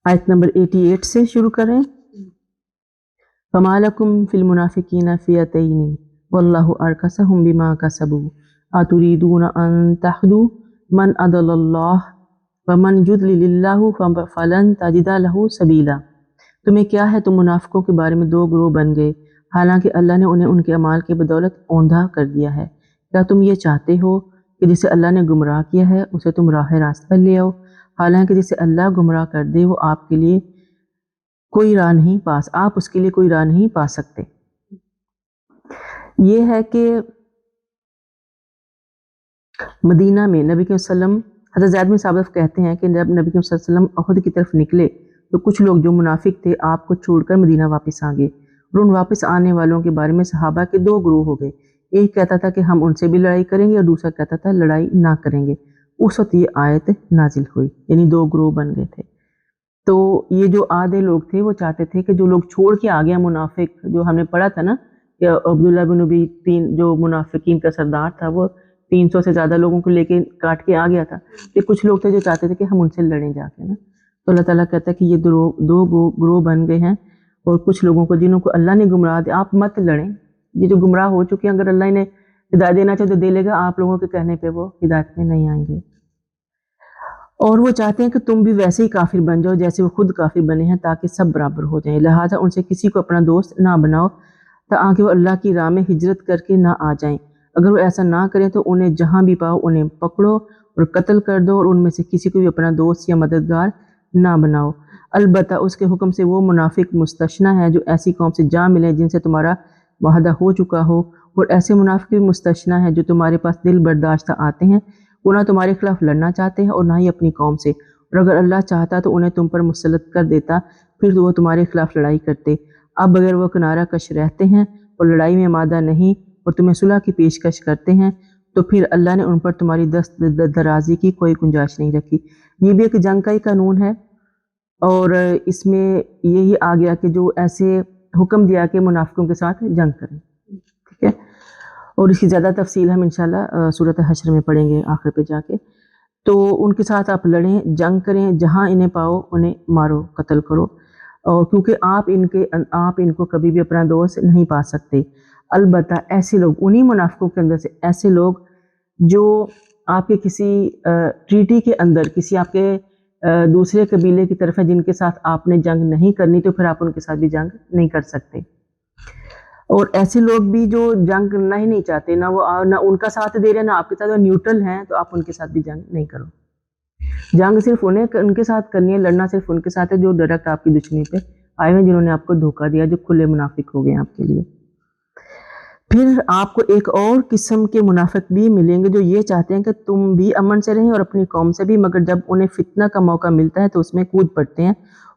آیت نمبر 88 سے شروع کریں. فما لکم فی المنافقین فئتین واللہ ارکسہم بما کسبوا اتریدون ان تہدوا من اضل اللہ ومن یضلل اللہ فلن تجد لہ سبیلا. تمہیں کیا ہے، تم منافقوں کے بارے میں دو گروہ بن گئے، حالانکہ اللہ نے انہیں ان کے اعمال کی بدولت اوندھا کر دیا ہے. کیا تم یہ چاہتے ہو کہ جسے اللہ نے گمراہ کیا ہے اسے تم راہ راست پر لے آؤ، حالانکہ جسے اللہ گمراہ کر دے وہ آپ کے لیے کوئی راہ نہیں آپ اس کے لیے کوئی راہ نہیں پا سکتے. یہ ہے کہ مدینہ میں نبی کے وسلم، حضرت زید بن ثابت کہتے ہیں کہ جب نبی کے وسلم احد کی طرف نکلے تو کچھ لوگ جو منافق تھے آپ کو چھوڑ کر مدینہ واپس آ گئے، اور ان واپس آنے والوں کے بارے میں صحابہ کے دو گروہ ہو گئے. ایک کہتا تھا کہ ہم ان سے بھی لڑائی کریں گے، اور دوسرا کہتا تھا لڑائی نہ کریں گے. اس وقت یہ آیت نازل ہوئی، یعنی دو گروہ بن گئے تھے. تو یہ جو آدھے لوگ تھے وہ چاہتے تھے کہ جو لوگ چھوڑ کے آ گیا منافق، جو ہم نے پڑھا تھا نا کہ عبداللہ بن ابی جو منافقین کا سردار تھا، وہ 300 سے زیادہ لوگوں کو لے کے کاٹ کے آ گیا تھا. کہ کچھ لوگ تھے جو چاہتے تھے کہ ہم ان سے لڑیں جا کے نا. تو اللہ تعالیٰ کہتا ہے کہ یہ دو گروہ بن گئے ہیں، اور کچھ لوگوں کو جنہوں کو اللہ نے گمراہ دیا آپ مت لڑیں. یہ جو گمراہ ہو چکے ہیں اگر اللہ انہیں ہدایت دینا چاہے تو دے لے گا، آپ لوگوں کے کہنے پہ وہ ہدایت میں نہیں آئیں گے. اور وہ چاہتے ہیں کہ تم بھی ویسے ہی کافر بن جاؤ جیسے وہ خود کافر بنے ہیں، تاکہ سب برابر ہو جائیں. لہٰذا ان سے کسی کو اپنا دوست نہ بناؤ تاکہ وہ اللہ کی راہ میں ہجرت کر کے نہ آ جائیں. اگر وہ ایسا نہ کریں تو انہیں جہاں بھی پاؤ انہیں پکڑو اور قتل کر دو، اور ان میں سے کسی کو بھی اپنا دوست یا مددگار نہ بناؤ. البتہ اس کے حکم سے وہ منافق مستثنیٰ ہے جو ایسی قوم سے جا ملے جن سے تمہارا معاہدہ ہو چکا ہو، اور ایسے منافق بھی مستثنیٰ ہے جو تمہارے پاس دل برداشتہ آتے ہیں، وہ نہ تمہارے خلاف لڑنا چاہتے ہیں اور نہ ہی اپنی قوم سے، اور اگر اللہ چاہتا تو انہیں تم پر مسلط کر دیتا، پھر تو وہ تمہارے خلاف لڑائی کرتے. اب اگر وہ کنارہ کش رہتے ہیں اور لڑائی میں آمادہ نہیں اور تمہیں صلح کی پیشکش کرتے ہیں تو پھر اللہ نے ان پر تمہاری دست درازی کی کوئی گنجائش نہیں رکھی. یہ بھی ایک جنگ کا ہی قانون ہے، اور اس میں یہی آ گیا کہ جو ایسے حکم دیا کہ منافقوں کے ساتھ جنگ کریں. ٹھیک ہے، اور اس کی زیادہ تفصیل ہم انشاءاللہ سورۃ حشر میں پڑھیں گے آخر پہ جا کے. تو ان کے ساتھ آپ لڑیں، جنگ کریں، جہاں انہیں پاؤ انہیں مارو، قتل کرو، اور کیونکہ آپ ان کو کبھی بھی اپنا دوست نہیں پا سکتے. البتہ ایسے لوگ، انہی منافقوں کے اندر سے ایسے لوگ جو آپ کے کسی ٹریٹی کے اندر کسی آپ کے دوسرے قبیلے کی طرف ہے جن کے ساتھ آپ نے جنگ نہیں کرنی، تو پھر آپ ان کے ساتھ بھی جنگ نہیں کر سکتے. اور ایسے لوگ بھی جو جنگ کرنا ہی نہیں چاہتے، نہ ان کا ساتھ دے رہے نہ آپ کے ساتھ، وہ نیوٹرل ہیں، تو آپ ان کے ساتھ بھی جنگ نہیں کرو. جنگ صرف ان کے ساتھ کرنی ہے، لڑنا صرف ان کے ساتھ ہے جو ڈائریکٹ آپ کی دشمنی پہ آئے ہوئے، جنہوں نے آپ کو دھوکہ دیا، جو کھلے منافق ہو گئے آپ کے لیے. پھر آپ کو ایک اور قسم کے منافق بھی ملیں گے جو یہ چاہتے ہیں کہ تم بھی امن سے رہیں اور اپنی قوم سے بھی، مگر جب انہیں فتنہ کا موقع ملتا ہے تو اس میں کود پڑتے ہیں.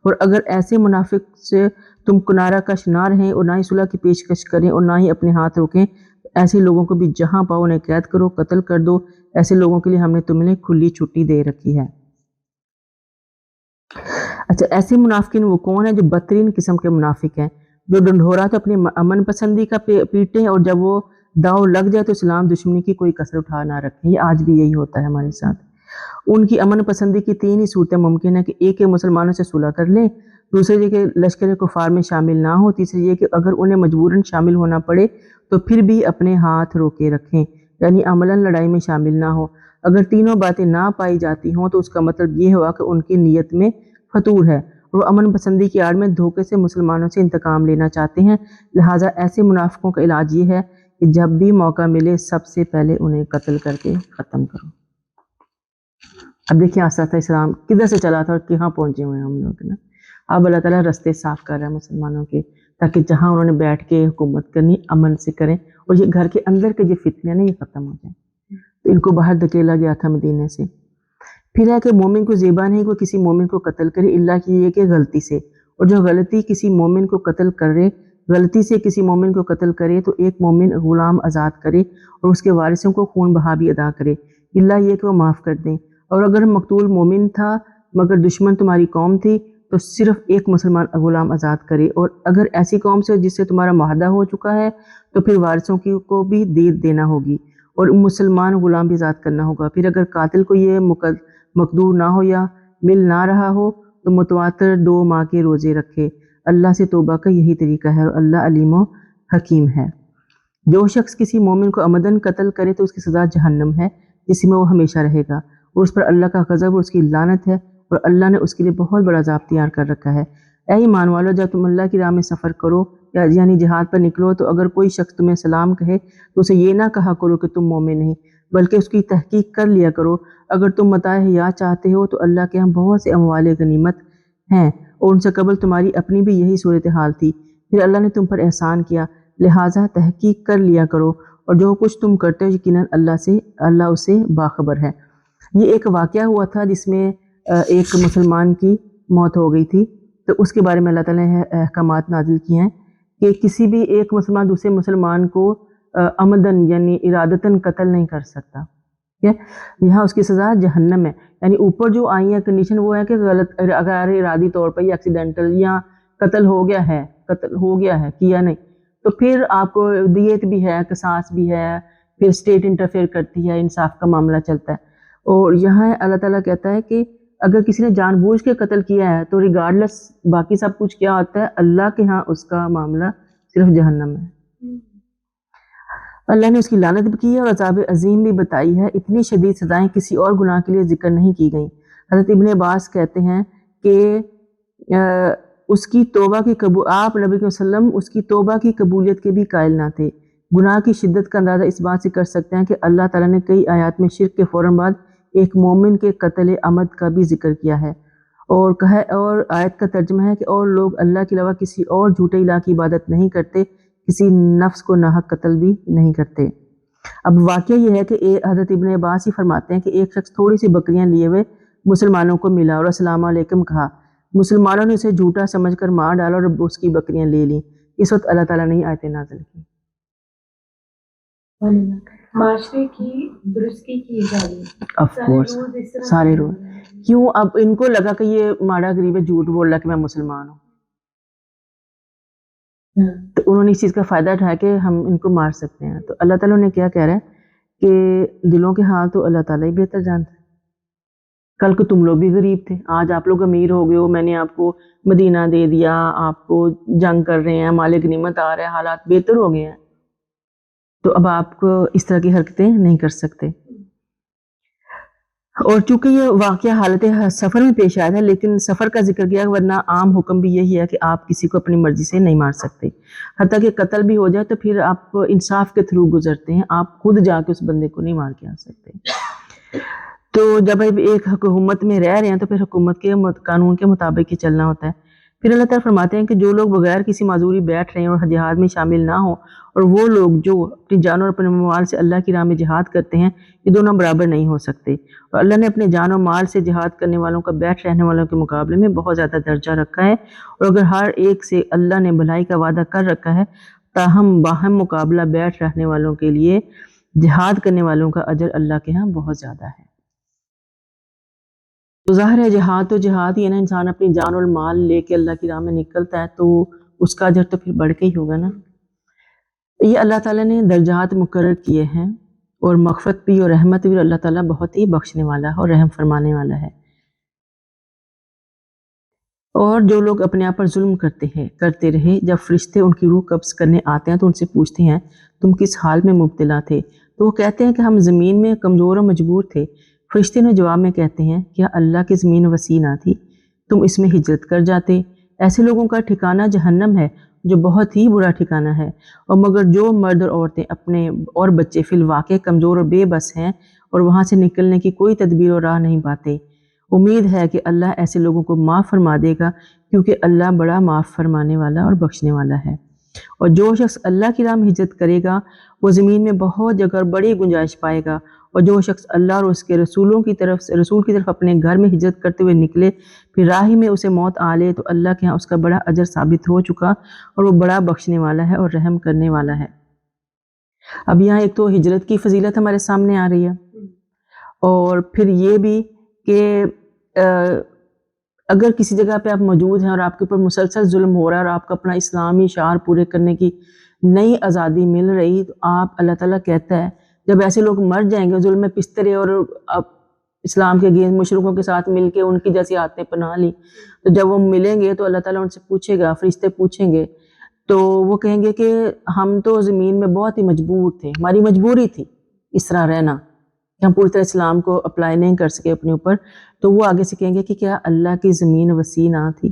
اور اگر ایسے منافق سے تم کنارہ کش نہ رہیں اور نہ ہی صلح کی پیشکش کریں اور نہ ہی اپنے ہاتھ روکیں، ایسے لوگوں کو بھی جہاں پاؤ انہیں قید کرو، قتل کر دو. ایسے لوگوں کے لیے ہم نے تمہیں کھلی چھٹی دے رکھی ہے. اچھا، ایسے منافقین وہ کون ہیں جو بدترین قسم کے منافق ہیں، جو ڈنڈورا تو اپنی امن پسندی کا پیٹیں، اور جب وہ داؤ لگ جائے تو اسلام دشمنی کی کوئی کسر اٹھا نہ رکھیں. یہ آج بھی یہی ہوتا ہے ہمارے ساتھ. ان کی امن پسندی کی 3 ہی صورتیں ممکن ہیں کہ ایک مسلمانوں سے صلح کر لیں، دوسرے یہ کہ لشکر کفار میں شامل نہ ہو، تیسرے یہ کہ اگر انہیں مجبوراً شامل ہونا پڑے تو پھر بھی اپنے ہاتھ روکے رکھیں، یعنی عملاً لڑائی میں شامل نہ ہو. اگر تینوں باتیں نہ پائی جاتی ہوں تو اس کا مطلب یہ ہوا کہ ان کی نیت میں فتور ہے، اور وہ امن پسندی کی آڑ میں دھوکے سے مسلمانوں سے انتقام لینا چاہتے ہیں. لہٰذا ایسے منافقوں کا علاج یہ ہے کہ جب بھی موقع ملے سب سے پہلے انہیں قتل کر کے ختم کرو. اب دیکھیں آسا اسلام کدھر سے چلا تھا اور کہاں پہنچے ہوئے ہیں ہم لوگ نا. اب اللہ تعالیٰ رستے صاف کر رہا ہے مسلمانوں کے، تاکہ جہاں انہوں نے بیٹھ کے حکومت کرنی امن سے کریں، اور یہ گھر کے اندر کے جو فتنے ہیں یہ ختم ہو جائیں. تو ان کو باہر دھکیلا گیا تھا مدینے سے. پھر ہے کہ مومن کو زیبا نہیں کوئی کسی مومن کو قتل کرے الا کہ یہ کہ غلطی سے، اور جو غلطی کسی مومن کو قتل کرے، غلطی سے کسی مومن کو قتل کرے تو ایک مومن غلام آزاد کرے اور اس کے وارثوں کو خون بہا بھی ادا کرے، الا یہ کہ وہ معاف کر دیں. اور اگر مقتول مومن تھا مگر دشمن تمہاری قوم تھی تو صرف ایک مسلمان غلام آزاد کرے، اور اگر ایسی قوم سے جس سے تمہارا معاہدہ ہو چکا ہے تو پھر وارثوں کو بھی دید دینا ہوگی. اور مسلمان غلام بھی آزاد کرنا ہوگا۔ پھر اگر قاتل کو یہ مقدور نہ ہو یا مل نہ رہا ہو تو متواتر 2 ماہ کے روزے رکھے۔ اللہ سے توبہ کا یہی طریقہ ہے اور اللہ علیم و حکیم ہے۔ جو شخص کسی مومن کو عمدن قتل کرے تو اس کی سزا جہنم ہے جس میں وہ ہمیشہ رہے گا، اور اس پر اللہ کا غضب اور اس کی لعنت ہے، اور اللہ نے اس کے لیے بہت بڑا عذاب تیار کر رکھا ہے۔ اے ایمان والو، جب تم اللہ کی راہ میں سفر کرو یعنی جہاد پر نکلو تو اگر کوئی شخص تمہیں سلام کہے تو اسے یہ نہ کہا کرو کہ تم مومن نہیں، بلکہ اس کی تحقیق کر لیا کرو۔ اگر تم متاع حیات چاہتے ہو تو اللہ کے ہاں بہت سے اموال غنیمت ہیں، اور ان سے قبل تمہاری اپنی بھی یہی صورتحال تھی، پھر اللہ نے تم پر احسان کیا، لہٰذا تحقیق کر لیا کرو، اور جو کچھ تم کرتے ہو یقیناً اللہ اسے باخبر ہے۔ یہ ایک واقعہ ہوا تھا جس میں ایک مسلمان کی موت ہو گئی تھی، تو اس کے بارے میں اللہ تعالیٰ نے احکامات نازل کیے ہیں کہ کسی بھی ایک مسلمان دوسرے مسلمان کو عمدن یعنی ارادتاً قتل نہیں کر سکتا۔ یہاں اس کی سزا جہنم ہے۔ یعنی اوپر جو آئی ہے کنڈیشن وہ ہے کہ غلط اگر ارادی طور پر یا ایکسیڈنٹل یا قتل ہو گیا ہے کیا نہیں، تو پھر آپ کو دیت بھی ہے، قصاص بھی ہے، پھر اسٹیٹ انٹرفیئر کرتی ہے، انصاف کا معاملہ چلتا ہے۔ اور یہاں اللہ تعالیٰ کہتا ہے کہ اگر کسی نے جان بوجھ کے قتل کیا ہے تو ریگارڈلیس باقی سب کچھ کیا ہوتا ہے، اللہ کے ہاں اس کا معاملہ صرف جہنم ہے۔ اللہ نے اس کی لعنت بھی کی ہے اور عذاب عظیم بھی بتائی ہے۔ اتنی شدید سزائیں کسی اور گناہ کے لیے ذکر نہیں کی گئیں۔ حضرت ابن عباس کہتے ہیں کہ اس کی توبہ کی آپ نبی صلی اللہ علیہ وسلم اس کی توبہ کی قبولیت کے بھی قائل نہ تھے۔ گناہ کی شدت کا اندازہ اس بات سے کر سکتے ہیں کہ اللہ تعالیٰ نے کئی آیات میں شرک کے فوراً بعد ایک مومن کے قتل عمد کا بھی ذکر کیا ہے، اور آیت کا ترجمہ ہے کہ اور لوگ اللہ کے علاوہ کسی اور جھوٹے الہ کی عبادت نہیں کرتے، کسی نفس کو ناحق قتل بھی نہیں کرتے۔ اب واقعہ یہ ہے کہ حضرت ابن عباس ہی فرماتے ہیں کہ ایک شخص تھوڑی سی بکریاں لیے ہوئے مسلمانوں کو ملا اور السلام علیکم کہا، مسلمانوں نے اسے جھوٹا سمجھ کر مار ڈالا اور اس کی بکریاں لے لیں۔ اس وقت اللہ تعالیٰ نے آیتیں نازل کی۔ معاشرے کی درستی کی جائے آف کورس سارے روز کیوں؟ اب ان کو لگا کہ یہ ماڑا غریب ہے، جھوٹ بول رہا کہ میں مسلمان ہوں، تو انہوں نے اس چیز کا فائدہ اٹھایا کہ ہم ان کو مار سکتے ہیں۔ تو اللہ تعالیٰ نے کیا کہہ رہا ہے کہ دلوں کے حال تو اللہ تعالیٰ ہی بہتر جانتا ہے۔ کل کو تم لوگ بھی غریب تھے، آج آپ لوگ امیر ہو گئے ہو، میں نے آپ کو مدینہ دے دیا، آپ کو جنگ کر رہے ہیں، مال غنیمت آ رہا ہے، حالات بہتر ہو گئے ہیں، تو اب آپ کو اس طرح کی حرکتیں نہیں کر سکتے۔ اور چونکہ یہ واقعہ حالت سفر میں پیش آیا تھا لیکن سفر کا ذکر کیا، ورنہ عام حکم بھی یہی ہے کہ آپ کسی کو اپنی مرضی سے نہیں مار سکتے، حتیٰ کہ قتل بھی ہو جائے تو پھر آپ انصاف کے تھرو گزرتے ہیں، آپ خود جا کے اس بندے کو نہیں مار کے آ سکتے۔ تو جب ایک حکومت میں رہ رہے ہیں تو پھر حکومت کے قانون کے مطابق ہی چلنا ہوتا ہے۔ پھر اللہ تعالیٰ فرماتے ہیں کہ جو لوگ بغیر کسی معذوری بیٹھ رہے ہیں اور جہاد میں شامل نہ ہوں، اور وہ لوگ جو اپنی جان اور اپنے مال سے اللہ کی راہ میں جہاد کرتے ہیں، یہ دونوں برابر نہیں ہو سکتے، اور اللہ نے اپنے جان و مال سے جہاد کرنے والوں کا بیٹھ رہنے والوں کے مقابلے میں بہت زیادہ درجہ رکھا ہے، اور اگر ہر ایک سے اللہ نے بھلائی کا وعدہ کر رکھا ہے، تاہم باہم مقابلہ بیٹھ رہنے والوں کے لیے جہاد کرنے والوں کا اجر اللہ کے ہاں بہت زیادہ ہے۔ تو ظاہر ہے جہاد تو جہاد ہی ہے نا، انسان اپنی جان اور مال لے کے اللہ کی راہ میں نکلتا ہے تو اس کا اجر تو پھر بڑھ کے ہی ہوگا نا۔ یہ اللہ تعالیٰ نے درجات مقرر کیے ہیں، اور مغفرت بھی اور رحمت بھی، اور اللہ تعالیٰ بہت ہی بخشنے والا ہے اور رحم فرمانے والا ہے۔ اور جو لوگ اپنے آپ پر ظلم کرتے رہے، جب فرشتے ان کی روح قبض کرنے آتے ہیں تو ان سے پوچھتے ہیں تم کس حال میں مبتلا تھے، تو وہ کہتے ہیں کہ ہم زمین میں کمزور و مجبور تھے۔ فرشتے نے جواب میں کہتے ہیں کیا اللہ کی زمین وسیع نہ تھی، تم اس میں ہجرت کر جاتے؟ ایسے لوگوں کا ٹھکانہ جہنم ہے جو بہت ہی برا ٹھکانہ ہے، اور مگر جو مرد اور عورتیں اپنے اور بچے فی الواقع کمزور اور بے بس ہیں اور وہاں سے نکلنے کی کوئی تدبیر اور راہ نہیں پاتے، امید ہے کہ اللہ ایسے لوگوں کو معاف فرما دے گا، کیونکہ اللہ بڑا معاف فرمانے والا اور بخشنے والا ہے۔ اور جو شخص اللہ کی راہ میں ہجرت کرے گا وہ زمین میں بہت جگہ اور بڑی گنجائش پائے گا، اور جو شخص اللہ اور اس کے رسول کی طرف اپنے گھر میں ہجرت کرتے ہوئے نکلے، پھر راہی میں اسے موت آ لے، تو اللہ کے ہاں اس کا بڑا اجر ثابت ہو چکا، اور وہ بڑا بخشنے والا ہے اور رحم کرنے والا ہے۔ اب یہاں ایک تو ہجرت کی فضیلت ہمارے سامنے آ رہی ہے، اور پھر یہ بھی کہ اگر کسی جگہ پہ آپ موجود ہیں اور آپ کے اوپر مسلسل ظلم ہو رہا ہے اور آپ کو اپنا اسلامی شعار پورے کرنے کی نئی آزادی مل رہی، تو آپ اللہ تعالیٰ کہتا ہے جب ایسے لوگ مر جائیں گے ظلم پسترے اور اسلام کے اگینسٹ مشرکوں کے ساتھ مل کے ان کی جیسی عادتیں پناہ لی، تو جب وہ ملیں گے تو اللہ تعالیٰ ان سے پوچھے گا، فرشتے پوچھیں گے، تو وہ کہیں گے کہ ہم تو زمین میں بہت ہی مجبور تھے، ہماری مجبوری تھی اس طرح رہنا کہ ہم پوری طرح اسلام کو اپلائی نہیں کر سکے اپنے اوپر. تو وہ آگے سے کہیں گے کہ کیا اللہ کی زمین وسیع نہ تھی؟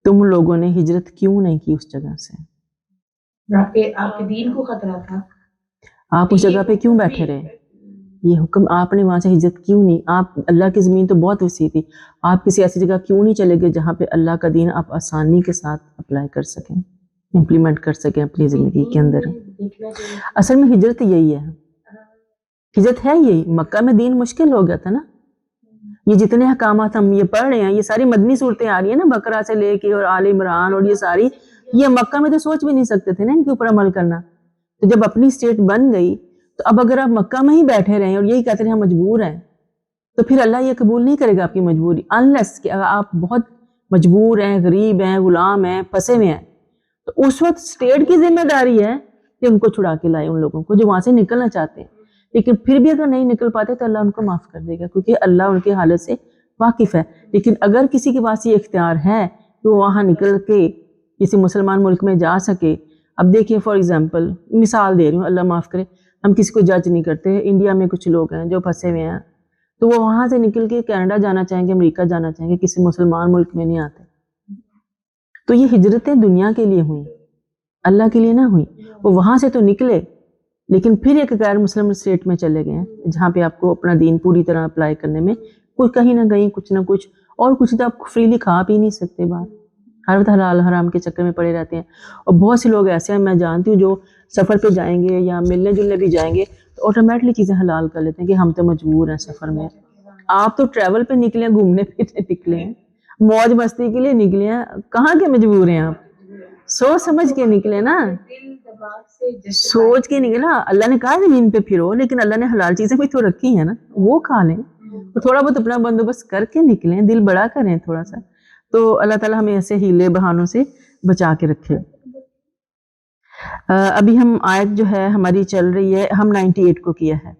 تم لوگوں نے ہجرت کیوں نہیں کی اس جگہ سے؟ آپ کے دین کو خطرہ تھا، آپ اس جگہ پہ کیوں بیٹھے رہے؟ یہ حکم آپ نے وہاں سے ہجرت کیوں نہیں؟ آپ اللہ کی زمین تو بہت وسیع تھی، آپ کسی ایسی جگہ کیوں نہیں چلے گئے جہاں پہ اللہ کا دین آپ آسانی کے ساتھ اپلائی کر سکیں، امپلیمنٹ کر سکیں اپنی زندگی کے اندر؟ اصل میں ہجرت یہی ہے، ہجرت ہے یہی. مکہ میں دین مشکل ہو گیا تھا نا. یہ جتنے احکامات ہم یہ پڑھ رہے ہیں یہ ساری مدنی صورتیں آ رہی ہیں نا، بقرہ سے لے کے اور آل عمران، اور یہ ساری یہ مکہ میں تو سوچ بھی نہیں سکتے تھے نا ان کے اوپر عمل کرنا. تو جب اپنی اسٹیٹ بن گئی تو اب اگر آپ مکہ میں ہی بیٹھے رہیں اور یہی کہتے ہیں ہم مجبور ہیں، تو پھر اللہ یہ قبول نہیں کرے گا آپ کی مجبوری، انلیس کہ اگر آپ بہت مجبور ہیں، غریب ہیں، غلام ہیں، پھنسے ہوئے ہیں، تو اس وقت اسٹیٹ کی ذمہ داری ہے کہ ان کو چھڑا کے لائے، ان لوگوں کو جو وہاں سے نکلنا چاہتے ہیں. لیکن پھر بھی اگر نہیں نکل پاتے تو اللہ ان کو معاف کر دے گا، کیونکہ اللہ ان کے حالت سے واقف ہے. لیکن اگر کسی کے پاس یہ اختیار ہے کہ وہ وہاں نکل کے کسی مسلمان ملک میں جا سکے. اب دیکھیے فار ایگزامپل مثال دے رہی ہوں، اللہ معاف کرے، ہم کسی کو جج نہیں کرتے. انڈیا میں کچھ لوگ ہیں جو پھنسے ہوئے ہیں، تو وہ وہاں سے نکل کے کینیڈا جانا چاہیں گے، امریکہ جانا چاہیں گے، کسی مسلمان ملک میں نہیں آتے. تو یہ ہجرتیں دنیا کے لیے ہوئیں، اللہ کے لیے نہ ہوئیں. وہ وہاں سے تو نکلے لیکن پھر ایک غیر مسلم اسٹیٹ میں چلے گئے ہیں جہاں پہ آپ کو اپنا دین پوری طرح اپلائی کرنے میں کوئی کہیں نہ کہیں کچھ نہ کچھ، اور کچھ تو آپ فریلی کھا پی نہیں سکتے باہر، ہر وقت حلال حرام کے چکر میں پڑے رہتے ہیں. اور بہت سے لوگ ایسے ہیں میں جانتی ہوں جو سفر پہ جائیں گے یا ملنے جلنے بھی جائیں گے تو آٹومیٹلی چیزیں حلال کر لیتے ہیں کہ ہم تو مجبور ہیں سفر میں. آپ تو ٹریول پہ نکلے ہیں، گھومنے پھرنے نکلے ہیں، موج مستی کے لیے نکلے ہیں، کہاں کے مجبور ہیں آپ؟ سوچ سمجھ کے نکلے نا، سوچ کے نکلا. اللہ نے کہا زمین پہ پھرو، لیکن اللہ نے حلال چیزیں بھی تو رکھی ہیں نا، وہ کھا لیں اور تھوڑا بہت اپنا بندوبست کر کے نکلیں، دل بڑا کریں تھوڑا سا. تو اللہ تعالیٰ ہمیں ایسے ہیلے بہانوں سے بچا کے رکھے. ابھی ہم آیت جو ہے ہماری چل رہی ہے، ہم 98 کو کیا ہے،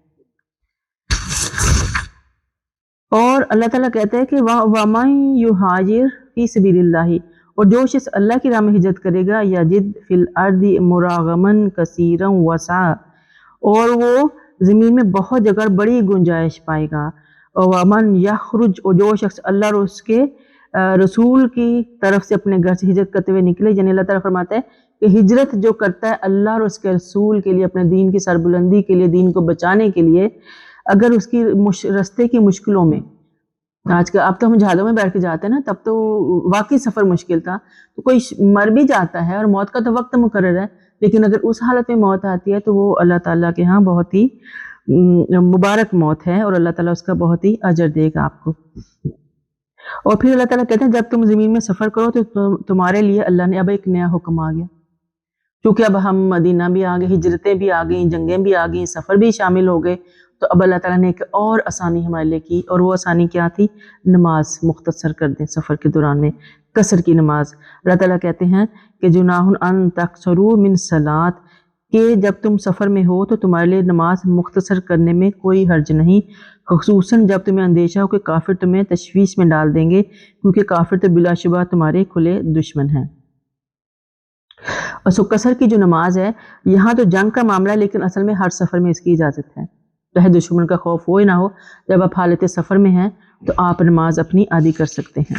اور اللہ تعالیٰ کہتا ہے کہ وَمَن يُهَاجِرْ فِي سَبِيلِ اللَّهِ، اور جو شخص اللہ کی راہ میں ہجرت کرے گا، یجد فی الارض مراغما کثیرا وسعا، اور وہ زمین میں بہت جگہ بڑی گنجائش پائے گا. ومن یخرج، اور جو شخص اللہ اور اس کے رسول کی طرف سے اپنے گھر سے ہجرت کرتے ہوئے نکلے، یعنی اللہ تعالیٰ فرماتا ہے کہ ہجرت جو کرتا ہے اللہ اور اس کے رسول کے لیے، اپنے دین کی سربلندی کے لیے، دین کو بچانے کے لیے، اگر اس کی رستے کی مشکلوں میں، آج کا اب تو ہم جہازوں میں بیٹھ کے جاتے ہیں نا، تب تو واقعی سفر مشکل تھا، تو کوئی مر بھی جاتا ہے اور موت کا تو وقت مقرر ہے، لیکن اگر اس حالت میں موت آتی ہے تو وہ اللہ تعالیٰ کے ہاں بہت ہی مبارک موت ہے، اور اللہ تعالیٰ اس کا بہت ہی اجر دے گا آپ کو. اور پھر اللہ تعالیٰ کہتے ہیں جب تم زمین میں سفر کرو تو تمہارے لیے اللہ نے اب ایک نیا حکم آ گیا، کیونکہ اب ہم مدینہ بھی آ گئے، ہجرتیں بھی آ گئیں، جنگیں بھی آ گئیں، سفر بھی شامل ہو گئے، تو اب اللہ تعالیٰ نے ایک اور آسانی ہمارے لیے کی، اور وہ آسانی کیا تھی؟ نماز مختصر کر دیں سفر کے دوران میں، قصر کی نماز. اللہ تعالیٰ کہتے ہیں کہ جناح ان تقصروا من صلاۃ، کہ جب تم سفر میں ہو تو تمہارے لیے نماز مختصر کرنے میں کوئی حرج نہیں، خصوصاً جب تمہیں اندیشہ ہو کہ کافر تمہیں تشویش میں ڈال دیں گے، کیونکہ کافر تو بلا شبہ تمہارے کھلے دشمن ہیں. اور سو قصر کی جو نماز ہے، یہاں تو جنگ کا معاملہ ہے، لیکن اصل میں ہر سفر میں اس کی اجازت ہے، چاہے دشمن کا خوف ہو یا نہ ہو. جب آپ حالت سفر میں ہیں تو آپ نماز اپنی ادائی کر سکتے ہیں.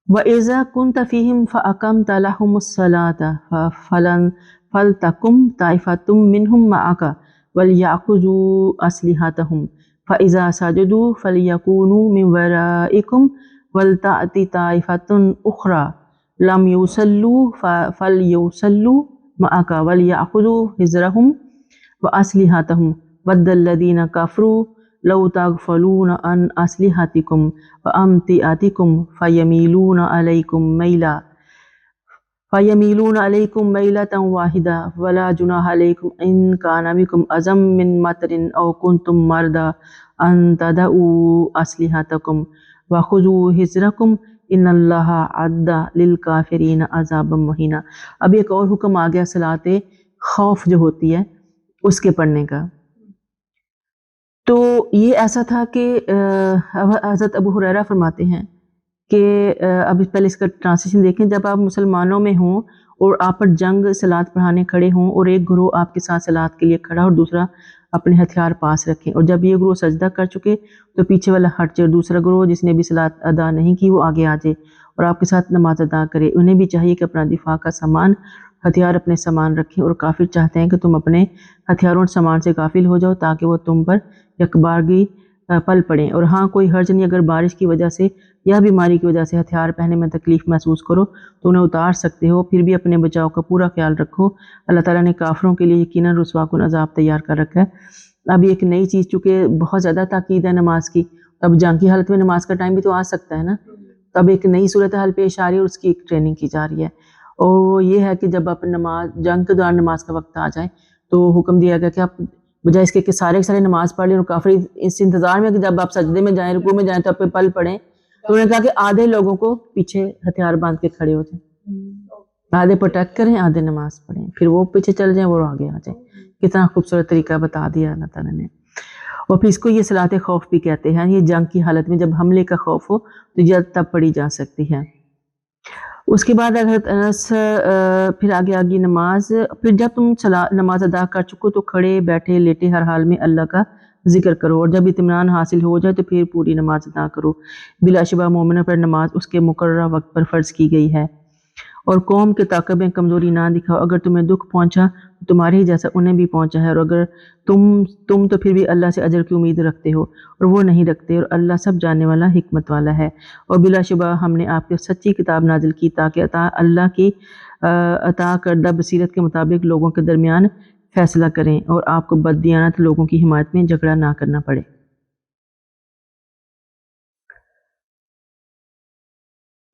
وَإِذَا كُنْتَ فِيهِمْ فَأَقَمْتَ لَهُمُ الصَّلَاةَ فَلْتَقُمْ طَائِفَةٌ مِّنْهُمْ مَعَكَ وَلْيَأْخُذُوا أَسْلِحَتَهُمْ فَإِذَا سَجَدُوا فَلْيَكُونُوا مِنْ وَرَائِكُمْ وَلْتَأْتِ طَائِفَةٌ أُخْرَى لَمْ يُصَلُّوا فَلْيُصَلُّوا مَعَكَ وَلْيَأْخُذُوا حِذْرَهُمْ وَأَسْلِحَتَهُمْ وَدَّ الَّذِينَ كَفَرُوا لَوْ تَغْفَلُونَ عَنْ أَسْلِحَتِكُمْ وَأَمْتِعَتِكُمْ فَيَمِيلُونَ عَلَيْكُمْ مَيْلَةً وَاحِدَةً وَلَا جُنَاحَ عَلَيْكُمْ إِنْ كَانَ بِكُمْ أَذًى مِّن مَطَرٍ أَوْ كُنْتُمْ مَرْضَىٰ أَن تَضَعُوا أَسْلِحَتَكُمْ وَخُذُوا حِذْرَكُمْ إِنَّ اللَّهَ أَعَدَّ لِلْكَافِرِينَ عَذَابًا مُهِينًا. اب ایک اور حکم آ گیا صلاۃ خوف جو ہوتی ہے اس کے پڑھنے کا. تو یہ ایسا تھا کہ حضرت ابو ہریرہ فرماتے ہیں کہ اب پہلے اس کا ٹرانسلیشن دیکھیں، جب آپ مسلمانوں میں ہوں اور آپ پر جنگ صلات پڑھانے کھڑے ہوں اور ایک گروہ آپ کے ساتھ صلات کے لیے کھڑا اور دوسرا اپنے ہتھیار پاس رکھیں، اور جب یہ گروہ سجدہ کر چکے تو پیچھے والا ہٹ جائے اور دوسرا گروہ جس نے بھی صلات ادا نہیں کی وہ آگے آ جائے اور آپ کے ساتھ نماز ادا کرے۔ انہیں بھی چاہیے کہ اپنا دفاع کا سامان، ہتھیار اپنے سامان رکھیں، اور کافر چاہتے ہیں کہ تم اپنے ہتھیاروں اور سامان سے غافل ہو جاؤ تاکہ وہ تم پر یکبارگی پل پڑیں، اور ہاں کوئی حرج نہیں، اگر بارش کی وجہ سے یا بیماری کی وجہ سے ہتھیار پہننے میں تکلیف محسوس کرو تو انہیں اتار سکتے ہو، پھر بھی اپنے بچاؤ کا پورا خیال رکھو، اللہ تعالیٰ نے کافروں کے لیے یقیناً رسوا کن عذاب تیار کر رکھا ہے۔ اب ایک نئی چیز چونکہ بہت زیادہ تاکید ہے نماز کی، اب جنگ کی حالت میں نماز کا ٹائم بھی تو آ سکتا ہے نا، تب ایک نئی صورتحال پیش آ رہی ہے اور اس کی ایک ٹریننگ کی جا رہی ہے، اور وہ یہ ہے کہ جب آپ جنگ کے دوران نماز کا وقت آ جائے تو حکم دیا گیا کہ آپ بجائے اس کے سارے نماز پڑھ لیں اور کافر اس انتظار میں کہ جب آپ سجدے میں جائیں، رکوع میں جائیں تو آپ پہ پل پڑیں، تو انہوں نے کہا کہ آدھے لوگوں کو پیچھے ہتھیار باندھ کے کھڑے ہو جائیں، آدھے پروٹیکٹ کریں، آدھے نماز پڑھیں، پھر وہ پیچھے چل جائیں وہ آگے آ جائیں۔ کتنا خوبصورت طریقہ بتا دیا اللہ تعالیٰ نے۔ اور پھر اس کو یہ صلاۃ خوف بھی کہتے ہیں، یہ جنگ کی حالت میں جب حملے کا خوف ہو تو یہ تب پڑھی جا سکتی ہے۔ اس کے بعد حضرت انس پھر آگے نماز، پھر جب تم نماز ادا کر چکو تو کھڑے بیٹھے لیٹے ہر حال میں اللہ کا ذکر کرو، اور جب اطمینان حاصل ہو جائے تو پھر پوری نماز ادا کرو۔ بلا شبہ مومنوں پر نماز اس کے مقررہ وقت پر فرض کی گئی ہے، اور قوم کے طاقت میں کمزوری نہ دکھاؤ، اگر تمہیں دکھ پہنچا تو تمہارے ہی جیسا انہیں بھی پہنچا ہے، اور اگر تم تو پھر بھی اللہ سے اجر کی امید رکھتے ہو اور وہ نہیں رکھتے، اور اللہ سب جاننے والا حکمت والا ہے۔ اور بلا شبہ ہم نے آپ کے سچی کتاب نازل کی تاکہ اللہ کی عطا کردہ بصیرت کے مطابق لوگوں کے درمیان فیصلہ کریں اور آپ کو بددیانت لوگوں کی حمایت میں جھگڑا نہ کرنا پڑے۔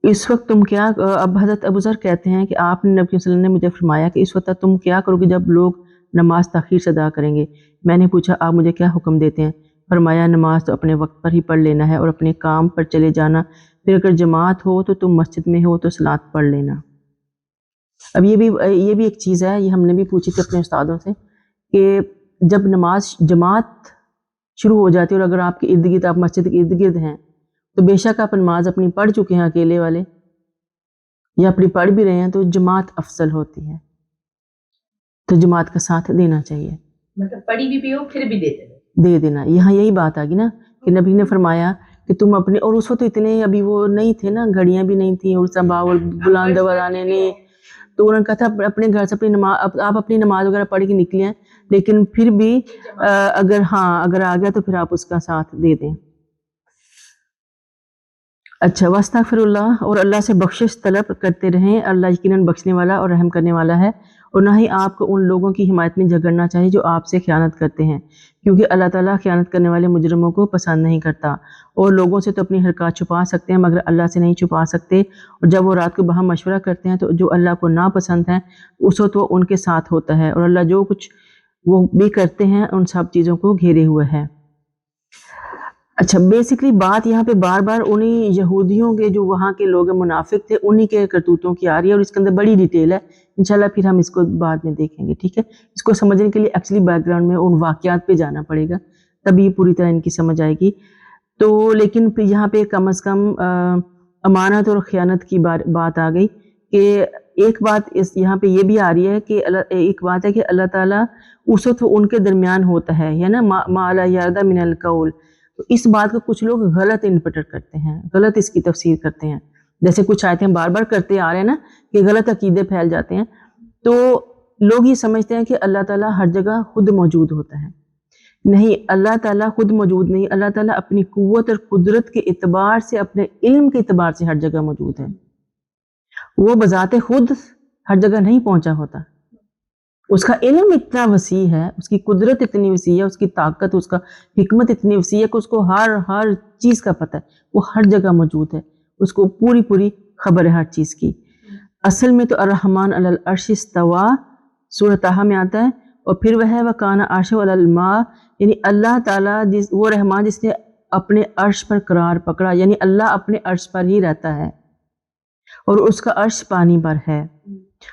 اس وقت تم کیا، اب حضرت ابو ذر کہتے ہیں کہ آپ نے نبی صلی اللہ علیہ وسلم نے مجھے فرمایا کہ اس وقت تم کیا کرو گے جب لوگ نماز تاخیر سے ادا کریں گے؟ میں نے پوچھا آپ مجھے کیا حکم دیتے ہیں؟ فرمایا نماز تو اپنے وقت پر ہی پڑھ لینا ہے اور اپنے کام پر چلے جانا، پھر اگر جماعت ہو تو تم مسجد میں ہو تو صلاۃ پڑھ لینا۔ اب یہ بھی ایک چیز ہے، یہ ہم نے بھی پوچھی تھی اپنے استادوں سے کہ جب نماز جماعت شروع ہو جاتی ہے اور اگر آپ کے ارد گرد آپ مسجد کے ارد گرد ہیں تو بے شک آپ نماز اپنی پڑھ چکے ہیں اکیلے والے یا اپنی پڑھ بھی رہے ہیں تو جماعت افضل ہوتی ہے، تو جماعت کا ساتھ دینا چاہیے، مطلب پڑھی بھی ہو پھر بھی دے دینا۔ یہاں یہی بات آ گئی نا کہ نبی نے فرمایا کہ تم اپنے، اور اس وقت اتنے ابھی وہ نہیں تھے نا، گھڑیاں بھی نہیں تھیں اور سنبھاول بلند بزانے نہیں، تو انہوں نے کہا تھا اپنے گھر سے اپنی نماز، آپ اپنی نماز وغیرہ پڑھ کے نکلے ہیں، لیکن پھر بھی اگر آ گیا تو پھر آپ اس کا ساتھ دے دیں۔ اچھا، واستغفر اللہ، اور اللہ سے بخشش طلب کرتے رہیں، اللہ یقیناً بخشنے والا اور رحم کرنے والا ہے، اور نہ ہی آپ کو ان لوگوں کی حمایت میں جھگڑنا چاہیے جو آپ سے خیانت کرتے ہیں، کیونکہ اللہ تعالیٰ خیانت کرنے والے مجرموں کو پسند نہیں کرتا، اور لوگوں سے تو اپنی حرکات چھپا سکتے ہیں مگر اللہ سے نہیں چھپا سکتے، اور جب وہ رات کو باہم مشورہ کرتے ہیں تو جو اللہ کو ناپسند ہے اس وقت وہ ان کے ساتھ ہوتا ہے، اور اللہ جو کچھ وہ بھی کرتے ہیں ان سب چیزوں کو گھیرے ہوئے ہے۔ اچھا، بیسکلی بات یہاں پہ بار بار انہی یہودیوں کے جو وہاں کے لوگ منافق تھے انہی کے کرتوتوں کی آ رہی ہے، اور اس کے اندر بڑی ڈیٹیل ہے، انشاءاللہ پھر ہم اس کو بعد میں دیکھیں گے، ٹھیک ہے؟ اس کو سمجھنے کے لیے ایکچولی بیک گراؤنڈ میں ان واقعات پہ جانا پڑے گا، تبھی پوری طرح ان کی سمجھ آئے گی۔ تو لیکن پھر یہاں پہ کم از کم امانت اور خیانت کی بات آ گئی کہ ایک بات یہاں پہ یہ بھی آ رہی ہے کہ ایک بات ہے کہ اللہ تعالیٰ اس وقت ان کے درمیان ہوتا ہے نا، ما لا یرد من القول، تو اس بات کو کچھ لوگ غلط انٹرپریٹ کرتے ہیں، غلط اس کی تفسیر کرتے ہیں، جیسے کچھ آیتیں بار بار کرتے آ رہے ہیں نا کہ غلط عقیدے پھیل جاتے ہیں، تو لوگ یہ سمجھتے ہیں کہ اللہ تعالیٰ ہر جگہ خود موجود ہوتا ہے، نہیں، اللہ تعالیٰ خود موجود نہیں، اللہ تعالیٰ اپنی قوت اور قدرت کے اعتبار سے، اپنے علم کے اعتبار سے ہر جگہ موجود ہے، وہ بذات خود ہر جگہ نہیں پہنچا ہوتا، اس کا علم اتنا وسیع ہے، اس کی قدرت اتنی وسیع ہے، اس کی طاقت، اس کا حکمت اتنی وسیع ہے کہ اس کو ہر چیز کا پتہ ہے، وہ ہر جگہ موجود ہے، اس کو پوری خبر ہے ہر چیز کی۔ اصل میں تو الرحمن علی العرش استویٰ سورہ طٰہٰ میں آتا ہے، اور پھر وہ ہے وَكَانَ عَرْشُهُ عَلَى الْمَاءِ، یعنی اللہ تعالیٰ وہ رحمان جس نے اپنے عرش پر قرار پکڑا، یعنی اللہ اپنے عرش پر ہی رہتا ہے اور اس کا عرش پانی پر ہے،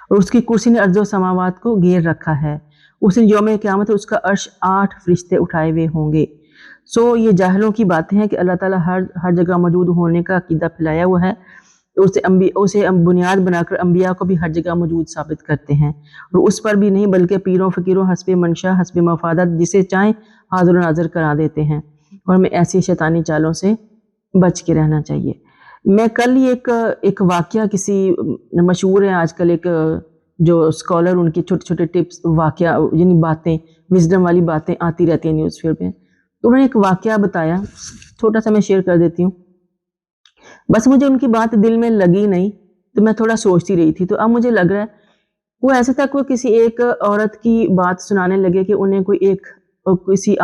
اور اس کی کرسی نے ارض و سماوات کو گھیر رکھا ہے، اس نے یوم قیامت اس کا عرش 8 فرشتے اٹھائے ہوئے ہوں گے، سو یہ جاہلوں کی باتیں ہیں کہ اللہ تعالیٰ ہر جگہ موجود ہونے کا عقیدہ پھیلایا ہوا ہے، اسے بنیاد بنا کر انبیاء کو بھی ہر جگہ موجود ثابت کرتے ہیں، اور اس پر بھی نہیں بلکہ پیروں فقیروں حسب منشا حسب مفادات جسے چاہیں حاضر و ناظر کرا دیتے ہیں، اور ہمیں ایسی شیطانی چالوں سے بچ کے رہنا چاہیے۔ میں کل ہی ایک واقعہ کسی مشہور ہے آج کل ایک جو اسکالر، ان کے چھوٹے چھوٹے ٹپس واقعہ یعنی باتیں وزڈم والی باتیں آتی رہتی ہیں نیوز فیڈ پہ، تو انہوں نے ایک واقعہ بتایا، چھوٹا سا میں شیئر کر دیتی ہوں۔ بس مجھے ان کی بات دل میں لگی نہیں تو میں تھوڑا سوچتی رہی تھی، تو اب مجھے لگ رہا ہے وہ ایسے تک وہ کسی ایک عورت کی بات سنانے لگے کہ انہیں کوئی ایک کسی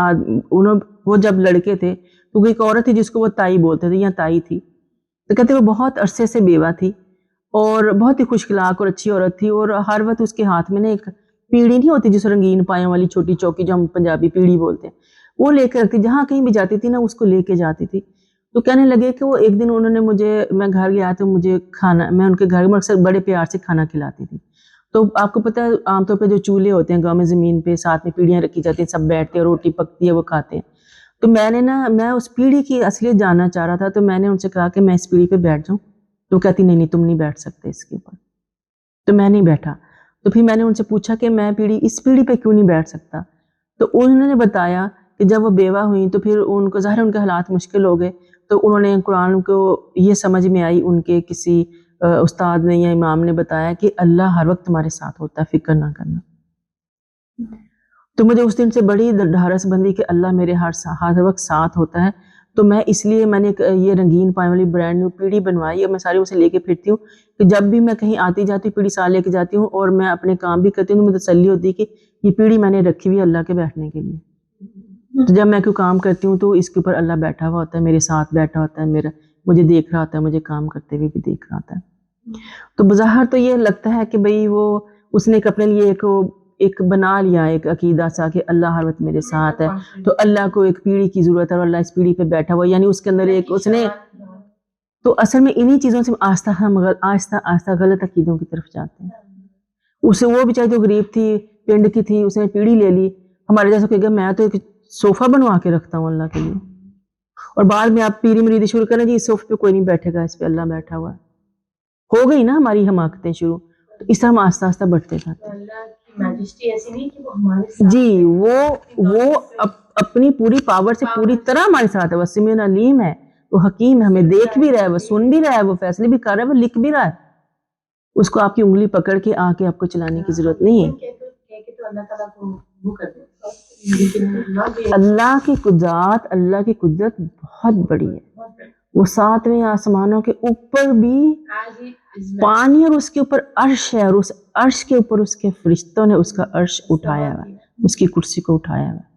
وہ جب لڑکے تھے تو ایک عورت تھی جس کو وہ تائی بولتے تھے یا تائی تھی، تو کہتے وہ بہت عرصے سے بیوہ تھی اور بہت ہی خوش اخلاق اور اچھی عورت تھی، اور ہر وقت اس کے ہاتھ میں نا ایک پیڑھی نہیں ہوتی جس رنگین پایوں والی چھوٹی چوکی جو ہم پنجابی پیڑھی بولتے ہیں، وہ لے کے رکھتی، جہاں کہیں بھی جاتی تھی نا اس کو لے کے جاتی تھی۔ تو کہنے لگے کہ وہ ایک دن انہوں نے میں گھر گیا تو مجھے میں ان کے گھر میں اکثر بڑے پیار سے کھانا کھلاتی تھی، تو آپ کو پتہ ہے عام طور پہ جو چولہے ہوتے ہیں گاؤں میں زمین پہ ساتھ میں پیڑھیاں رکھی جاتی ہیں، سب بیٹھتے ہیں، روٹی پکتی ہے وہ کھاتے ہیں، تو میں اس پیڑھی کی اصلیت جاننا چاہ رہا تھا، تو میں نے ان سے کہا کہ میں اس پیڑھی پہ بیٹھ جاؤں، تو کہتی نہیں تم نہیں بیٹھ سکتے اس کے اوپر، تو میں نہیں بیٹھا۔ تو پھر میں نے ان سے پوچھا کہ میں اس پیڑھی پہ کیوں نہیں بیٹھ سکتا، تو انہوں نے بتایا کہ جب وہ بیوہ ہوئیں تو پھر ان کو ظاہر ان کے حالات مشکل ہو گئے، تو انہوں نے قرآن کو یہ سمجھ میں آئی، ان کے کسی استاد نے یا امام نے بتایا کہ اللہ ہر وقت تمہارے ساتھ ہوتا ہے، فکر نہ کرنا۔ تو مجھے اس دن سے بڑی ڈھارس بندی کہ اللہ میرے ہر وقت ساتھ ہوتا ہے، تو میں اس لیے میں نے یہ رنگین پائیں والی برانڈ نیو پیڑھی بنوائی، اور میں ساری اسے لے کے پھرتی ہوں کہ جب بھی میں کہیں آتی جاتی ہوں پیڑھی ساتھ لے کے جاتی ہوں، اور میں اپنے کام بھی کرتی ہوں تو مجھے تسلی ہوتی ہے کہ یہ پیڑھی میں نے رکھی ہوئی ہے اللہ کے بیٹھنے کے لیے، تو جب میں کوئی کام کرتی ہوں تو اس کے اوپر اللہ بیٹھا ہوا ہوتا ہے، میرے ساتھ بیٹھا ہوتا ہے، مجھے دیکھ رہا ہوتا ہے، مجھے کام کرتے ہوئے بھی دیکھ رہا ہوتا ہے۔ تو بظاہر تو یہ لگتا ہے کہ بھئی اس نے اپنے لیے ایک بنا لیا ایک عقیدہ سا کہ اللہ ہر وقت میرے ساتھ ہے، تو اللہ کو ایک پیڑھی کی ضرورت ہے اور اللہ اس پیڑھی پہ بیٹھا ہوا، یعنی اس کے اندر اس نے تو اصل میں انہی چیزوں سے آہستہ آہستہ غلط عقیدوں کی طرف جاتے ہیں۔ اسے وہ بیچاری جو غریب تھی پنڈ کی تھی، اس نے پیڑھی لے لی، ہمارے جیسا کہ میں تو ایک صوفہ بنوا کے رکھتا ہوں اللہ کے لیے، اور بعد میں آپ پیری مریدی شروع کریں جی اس صوفے پہ کوئی نہیں بیٹھے گا، اس پہ اللہ بیٹھا ہوا ہے، ہو گئی نا ہماری حماقتیں شروع، تو اس طرح ہم آہستہ آہستہ بڑھتے جاتے ہیں۔ جی وہ اپنی پوری پاور سے پوری طرح ہمارے ساتھ ہے، وہ سمیع علیم ہے، وہ حکیم ہے، ہمیں دیکھ بھی رہا ہے، وہ سن بھی رہا ہے، وہ فیصلے بھی کر رہا ہے، وہ لکھ بھی رہا ہے، اس کو آپ کی انگلی پکڑ کے آ کے آپ کو چلانے کی ضرورت نہیں ہے۔ اللہ کی قدرت بہت بڑی ہے، وہ 7ویں آسمانوں کے اوپر بھی پانی اور اس کے اوپر عرش ہے، اور اس عرش کے اوپر اس کے فرشتوں نے اس کا عرش اٹھایا ہوا ہے، اس کی کرسی کو اٹھایا ہوا ہے،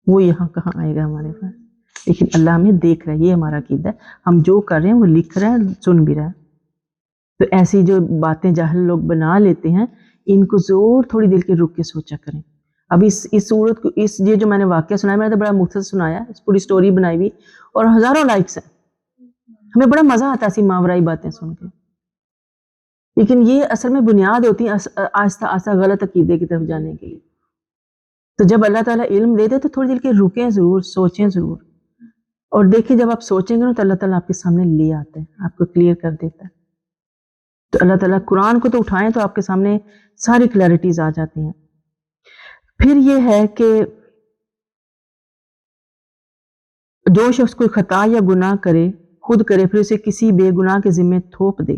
وہ یہاں کہاں آئے گا ہمارے پاس، لیکن اللہ ہمیں دیکھ رہا ہے، یہ ہمارا عقیدہ ہے، ہم جو کر رہے ہیں وہ لکھ رہے ہیں، سن بھی رہے ہیں۔ تو ایسی جو باتیں جاہل لوگ بنا لیتے ہیں، ان کو ضرور تھوڑی دیر کے رک کے سوچا کریں۔ اب اس صورت کو یہ جو میں نے واقعہ سنایا، میں نے تو بڑا مختصر سنایا، اس پوری سٹوری بنائی ہوئی اور ہزاروں لائکس ہیں، ہمیں بڑا مزہ آتا ہے ایسی ماورائی باتیں سن کے، لیکن یہ اصل میں بنیاد ہوتی ہے آہستہ آہستہ غلط عقیدے کی طرف جانے کے لیے۔ تو جب اللہ تعالیٰ علم دے دے تو تھوڑی دیر کے رکیں ضرور، سوچیں ضرور، اور دیکھیں جب آپ سوچیں گے نا تو اللہ تعالیٰ آپ کے سامنے لے آتے ہیں، آپ کو کلیئر کر دیتا ہے۔ تو اللہ تعالیٰ قرآن کو تو اٹھائیں تو آپ کے سامنے ساری کلیئرٹیز آ جاتی ہیں۔ پھر یہ ہے کہ جو شخص کوئی خطا یا گناہ خود کرے پھر اسے کسی بے گناہ کے ذمے تھوپ دے،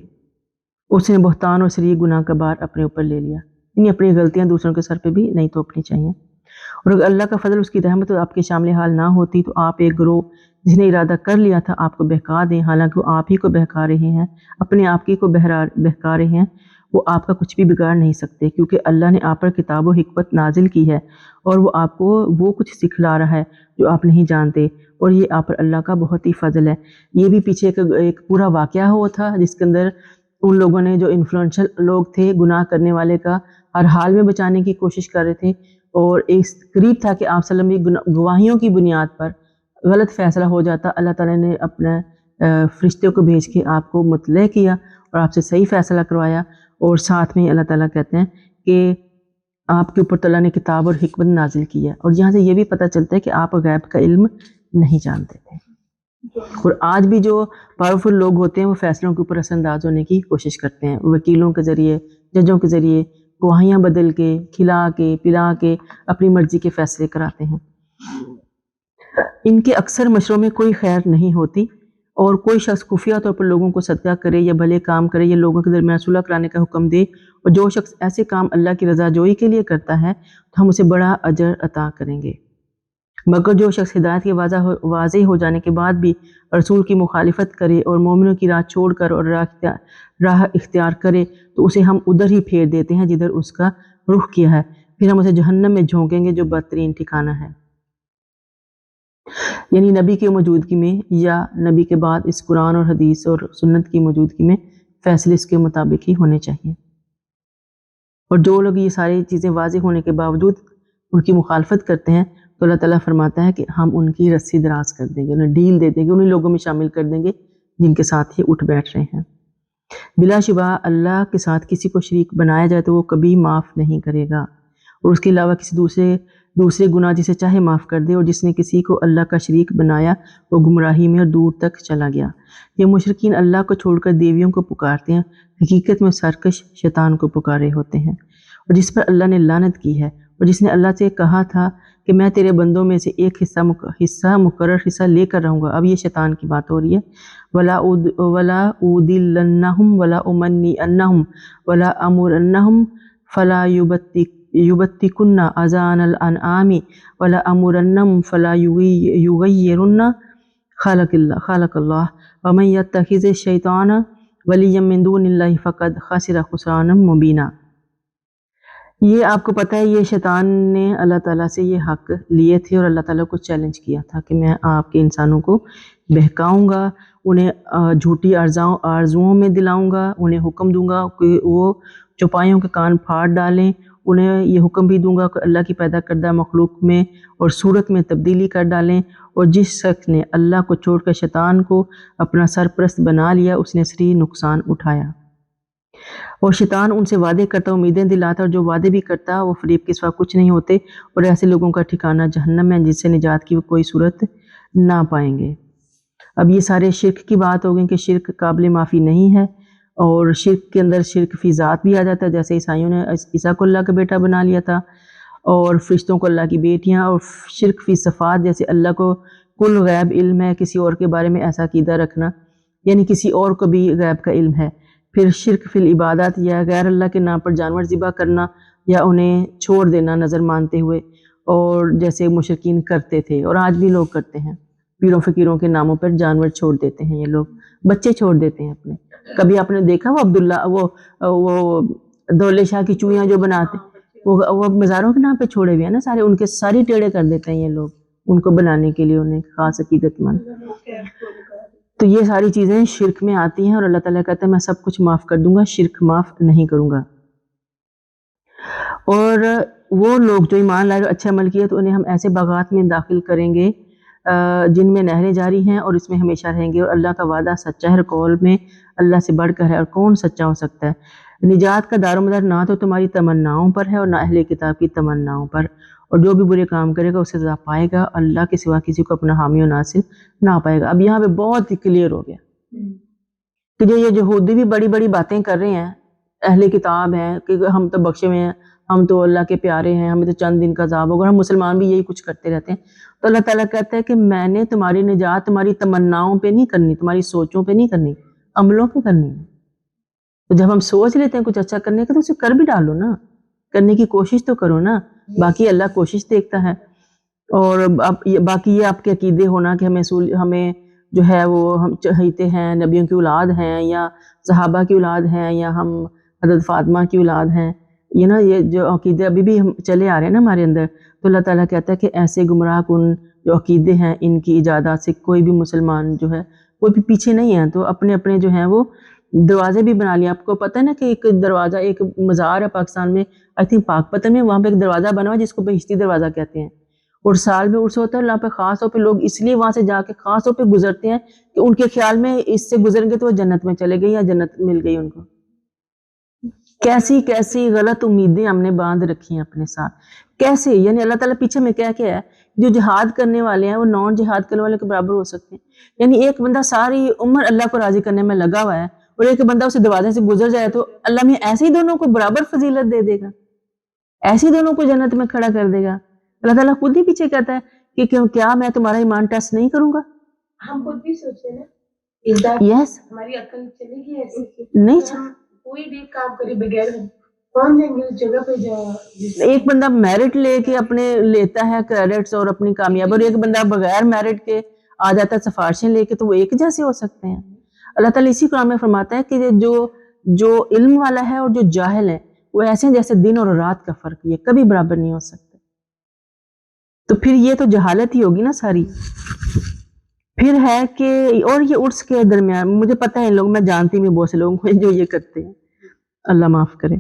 اس نے بہتان اور صریح گناہ کا بار اپنے اوپر لے لیا، یعنی اپنی غلطیاں دوسروں کے سر پہ بھی نہیں تھوپنی چاہیے۔ اور اگر اللہ کا فضل اس کی رحمت آپ کے شامل حال نہ ہوتی تو آپ ایک گروہ جس نے ارادہ کر لیا تھا آپ کو بہکا دیں، حالانکہ وہ آپ ہی کو بہکا رہے ہیں، اپنے آپ ہی کو بہکا رہے ہیں، وہ آپ کا کچھ بھی بگاڑ نہیں سکتے، کیونکہ اللہ نے آپ پر کتاب و حکمت نازل کی ہے اور وہ آپ کو وہ کچھ سکھلا رہا ہے جو آپ نہیں جانتے، اور یہ آپ پر اللہ کا بہت ہی فضل ہے۔ یہ بھی پیچھے ایک پورا واقعہ ہوا تھا جس کے اندر ان لوگوں نے جو انفلوئنشل لوگ تھے گناہ کرنے والے کا ہر حال میں بچانے کی کوشش کر رہے تھے، اور ایک قریب تھا کہ آپ صلی اللہ علیہ وسلم گواہیوں کی بنیاد پر غلط فیصلہ ہو جاتا، اللہ تعالیٰ نے اپنے فرشتے کو بھیج کے آپ کو مطلع کیا اور آپ سے صحیح فیصلہ کروایا، اور ساتھ میں اللہ تعالیٰ کہتے ہیں کہ آپ کے اوپر تعالیٰ نے کتاب اور حکمت نازل کی ہے، اور یہاں سے یہ بھی پتہ چلتا ہے کہ آپ غیب کا علم نہیں جانتے تھے۔ اور آج بھی جو پاورفل لوگ ہوتے ہیں وہ فیصلوں کے اوپر اثر انداز ہونے کی کوشش کرتے ہیں، وکیلوں کے ذریعے، ججوں کے ذریعے گواہیاں بدل کے، کھلا کے، پلا کے اپنی مرضی کے فیصلے کراتے ہیں۔ ان کے اکثر مشوروں میں کوئی خیر نہیں ہوتی، اور کوئی شخص خفیہ طور پر لوگوں کو صدقہ کرے یا بھلے کام کرے یا لوگوں کے درمیان صلح کرانے کا حکم دے، اور جو شخص ایسے کام اللہ کی رضا جوئی کے لیے کرتا ہے تو ہم اسے بڑا اجر عطا کریں گے۔ مگر جو شخص ہدایت کے واضح ہو جانے کے بعد بھی رسول کی مخالفت کرے اور مومنوں کی راہ چھوڑ کر اور راہ اختیار کرے تو اسے ہم ادھر ہی پھیر دیتے ہیں جدھر اس کا رخ کیا ہے، پھر ہم اسے جہنم میں جھونکیں گے جو بدترین ٹھکانہ ہے۔ یعنی نبی کی موجودگی میں یا نبی کے بعد اس قرآن اور حدیث اور سنت کی موجودگی میں فیصلے اس کے مطابق ہی ہونے چاہیے۔ اور جو لوگ یہ ساری چیزیں واضح ہونے کے باوجود ان کی مخالفت کرتے ہیں تو اللہ تعالیٰ فرماتا ہے کہ ہم ان کی رسی دراز کر دیں گے، انہیں ڈیل دے دیں گے، انہیں لوگوں میں شامل کر دیں گے جن کے ساتھ یہ اٹھ بیٹھ رہے ہیں۔ بلا شبہ اللہ کے ساتھ کسی کو شریک بنایا جائے تو وہ کبھی معاف نہیں کرے گا، اور اس کے علاوہ کسی دوسرے گناہ جسے چاہے معاف کر دے، اور جس نے کسی کو اللہ کا شریک بنایا وہ گمراہی میں اور دور تک چلا گیا۔ یہ مشرکین اللہ کو چھوڑ کر دیویوں کو پکارتے ہیں، حقیقت میں سرکش شیطان کو پکارے ہوتے ہیں، اور جس پر اللہ نے لعنت کی ہے، اور جس نے اللہ سے کہا تھا کہ میں تیرے بندوں میں سے ایک مقرر حصہ لے کر رہوں گا۔ اب یہ شیطان کی بات ہو رہی ہے۔ وَلَا أُضِلَّنَّهُمْ وَلَا أُمَنِّئَنَّهُمْ وَلَا أَمُرَنَّهُمْ فَلَا يُبَتِّكُنَّ آذَانَ الْأَنْعَامِ وَلَا أَمُرَنَّهُمْ فَلَا يُغَيِّرُنَّ خَلْقَ اللَّهِ وَمَن يَتَّخِذِ الشَّيْطَانَ وَلِيًّا مِّن دُونِ اللَّهِ فَقَدْ خَسِرَ خُسْرَانًا مُبِينًا۔ یہ آپ کو پتہ ہے یہ شیطان نے اللہ تعالیٰ سے یہ حق لیے تھے، اور اللہ تعالیٰ کو چیلنج کیا تھا کہ میں آپ کے انسانوں کو بہکاؤں گا، انہیں جھوٹی آرزوؤں میں دلاؤں گا، انہیں حکم دوں گا کہ وہ چوپایوں کے کان پھاڑ ڈالیں، انہیں یہ حکم بھی دوں گا کہ اللہ کی پیدا کردہ مخلوق میں اور صورت میں تبدیلی کر ڈالیں، اور جس شخص نے اللہ کو چھوڑ کر شیطان کو اپنا سرپرست بنا لیا اس نے صحیح نقصان اٹھایا۔ اور شیطان ان سے وعدے کرتا، امیدیں دلاتا، اور جو وعدے بھی کرتا وہ فریب کے سوا کچھ نہیں ہوتے، اور ایسے لوگوں کا ٹھکانہ جہنم ہے جس سے نجات کی وہ کوئی صورت نہ پائیں گے۔ اب یہ سارے شرک کی بات ہو گئی کہ شرک قابل معافی نہیں ہے، اور شرک کے اندر شرک فی ذات بھی آ جاتا ہے، جیسے عیسائیوں نے عیسیٰ کو اللہ کا بیٹا بنا لیا تھا، اور فرشتوں کو اللہ کی بیٹیاں، اور شرک فی صفات جیسے اللہ کو کل غیب علم ہے، کسی اور کے بارے میں ایسا عقیدہ رکھنا، یعنی کسی اور کو بھی غیب کا علم ہے۔ پھر شرک فی العبادات یا غیر اللہ کے نام پر جانور ذبح کرنا یا انہیں چھوڑ دینا نظر مانتے ہوئے، اور جیسے مشرکین کرتے تھے اور آج بھی لوگ کرتے ہیں، پیروں فقیروں کے ناموں پر جانور چھوڑ دیتے ہیں، یہ لوگ بچے چھوڑ دیتے ہیں اپنے۔ کبھی آپ نے دیکھا وہ عبداللہ وہ دولے شاہ کی چوڑیاں جو بناتے وہ مزاروں کے نام پہ چھوڑے ہوئے ہیں نا، سارے ان کے ساری ٹیڑے کر دیتے ہیں یہ لوگ ان کو بنانے کے لیے، انہیں خاص عقیدت مند۔ تو یہ ساری چیزیں شرک میں آتی ہیں، اور اللہ تعالیٰ کہتا ہے میں سب کچھ معاف کر دوں گا، شرک معاف نہیں کروں گا۔ اور وہ لوگ جو ایمان لائے اور اچھے عمل کیے تو انہیں ہم ایسے باغات میں داخل کریں گے جن میں نہریں جاری ہیں، اور اس میں ہمیشہ رہیں گے، اور اللہ کا وعدہ سچا ہے، قول میں اللہ سے بڑھ کر ہے، اور کون سچا ہو سکتا ہے۔ نجات کا دار و مدار نہ تو تمہاری تمناؤں پر ہے اور نہ اہل کتاب کی تمناؤں پر، اور جو بھی برے کام کرے گا اسے سزا پائے گا، اللہ کے سوا کسی کو اپنا حامی و ناصر نہ پائے گا۔ اب یہاں پہ بہت ہی کلیئر ہو گیا کہ جو یہ یہودی بھی بڑی بڑی باتیں کر رہے ہیں، اہل کتاب ہیں کہ ہم تو بخشے ہوئے ہیں، ہم تو اللہ کے پیارے ہیں، ہمیں تو چند دن کا عذاب ہوگا، ہم مسلمان بھی یہی کچھ کرتے رہتے ہیں، تو اللہ تعالیٰ کہتا ہے کہ میں نے تمہاری نجات تمہاری تمناؤں پہ نہیں کرنی، تمہاری سوچوں پہ نہیں کرنی، عملوں پہ کرنی ہے۔ تو جب ہم سوچ لیتے ہیں کچھ اچھا کرنے کا تو اسے کر بھی ڈالو نا، کرنے کی کوشش تو کرو نا، باقی اللہ کوشش دیکھتا ہے۔ اور باقی یہ آپ کے عقیدے ہونا کہ ہمیں جو ہے وہ ہم چہیتے ہیں، نبیوں کی اولاد ہیں یا صحابہ کی اولاد ہیں یا ہم حضرت فاطمہ کی اولاد ہیں، یہ جو عقیدے ابھی بھی ہم چلے آ رہے ہیں نا ہمارے اندر، تو اللہ تعالیٰ کہتا ہے کہ ایسے گمراہ کن جو عقیدے ہیں ان کی ایجادات سے کوئی بھی مسلمان جو ہے کوئی بھی پیچھے نہیں ہے، تو اپنے اپنے جو ہیں وہ دروازے بھی بنا لیا۔ آپ کو پتہ ہے نا کہ ایک دروازہ، ایک مزار ہے پاکستان میں، آئی تھنک پاک پتن میں، وہاں پہ ایک دروازہ بنا ہوا جس کو بہشتی دروازہ کہتے ہیں، اور سال میں عرس ہوتا ہے اللہ پہ، خاص طور پہ لوگ اس لیے وہاں سے جا کے خاص طور پہ گزرتے ہیں کہ ان کے خیال میں اس سے گزریں گے تو وہ جنت میں چلے گئے یا جنت مل گئی ان کو۔ کیسی کیسی غلط امیدیں ہم نے باندھ رکھی ہیں اپنے ساتھ. کیسے؟ یعنی اللہ تعالیٰ پیچھے میں کیا ہے جو جہاد کرنے والے ہیں وہ نان جہاد کرنے والے کے برابر ہو سکتے ہیں. یعنی ایک بندہ ساری عمر اللہ کو راضی کرنے میں لگا ہوا ہے اور ایک بندہ اسے دروازے سے گزر جائے تو اللہ میں ایسے ہی دونوں کو برابر فضیلت دے دے گا, ایسے ہی دونوں کو جنت میں کھڑا کر دے گا. اللہ تعالیٰ خود ہی پیچھے کہتا ہے کہ کیا میں تمہارا ایمان ٹیسٹ نہیں کروں گا. ہم خود بھی سوچے نا اس بات یس ہماری عقل چلے گی ایسے نہیں ہم کوئی بھی کام کرے بغیر کون جائیں گے اس جگہ پہ ایک بندہ میرٹ لے کے اپنے لیتا ہے کریڈٹس اور اپنی کامیابی اور ایک بندہ بغیر میرٹ کے آ جاتا ہے سفارشیں لے کے, تو وہ ایک جیسے ہو سکتے ہیں. اللہ تعالیٰ اسی قرآن میں فرماتا ہے کہ جو علم والا ہے اور جو جاہل ہے وہ ایسے ہیں جیسے دن اور رات کا فرق, یہ کبھی برابر نہیں ہو سکتے. تو پھر یہ تو جہالت ہی ہوگی نا ساری. پھر ہے کہ اور یہ عرس کے درمیان مجھے پتہ ہے لوگ, میں جانتی ہوں بہت سے لوگوں کو جو یہ کرتے ہیں, اللہ معاف کرے.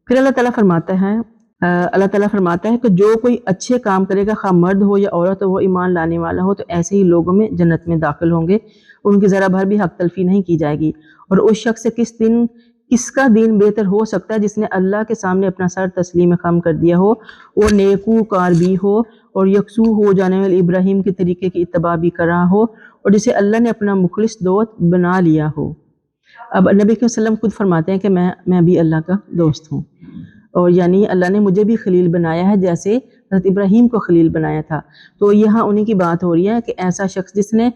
پھر اللہ تعالیٰ فرماتا ہے کہ جو کوئی اچھے کام کرے گا خواہ مرد ہو یا عورت ہو, وہ ایمان لانے والا ہو, تو ایسے ہی لوگوں میں جنت میں داخل ہوں گے, ان کی ذرا بھر بھی حق تلفی نہیں کی جائے گی. اور اس شخص سے کس کا دین بہتر ہو سکتا ہے جس نے اللہ کے سامنے اپنا سر تسلیم خم کر دیا ہو, وہ نیکوکار بھی ہو اور یکسو ہو جانے والے ابراہیم کے طریقے کی اتباع بھی کرا ہو, اور جسے اللہ نے اپنا مخلص دوست بنا لیا ہو. اب نبی صلی اللہ علیہ وسلم خود فرماتے ہیں کہ میں بھی اللہ کا دوست ہوں, اور یعنی اللہ نے مجھے بھی خلیل بنایا ہے جیسے حضرت ابراہیم کو خلیل بنایا تھا. تو یہاں انہی کی بات ہو رہی ہے کہ ایسا شخص جس نے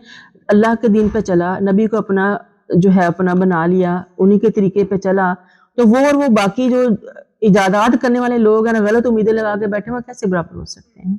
اللہ کے دین پہ چلا, نبی کو اپنا بنا لیا, انہی کے طریقے پہ چلا, تو وہ اور وہ باقی جو ایجادات کرنے والے لوگ ہیں نا, غلط امیدیں لگا کے بیٹھے ہوئے, کیسے برابر ہو سکتے ہیں.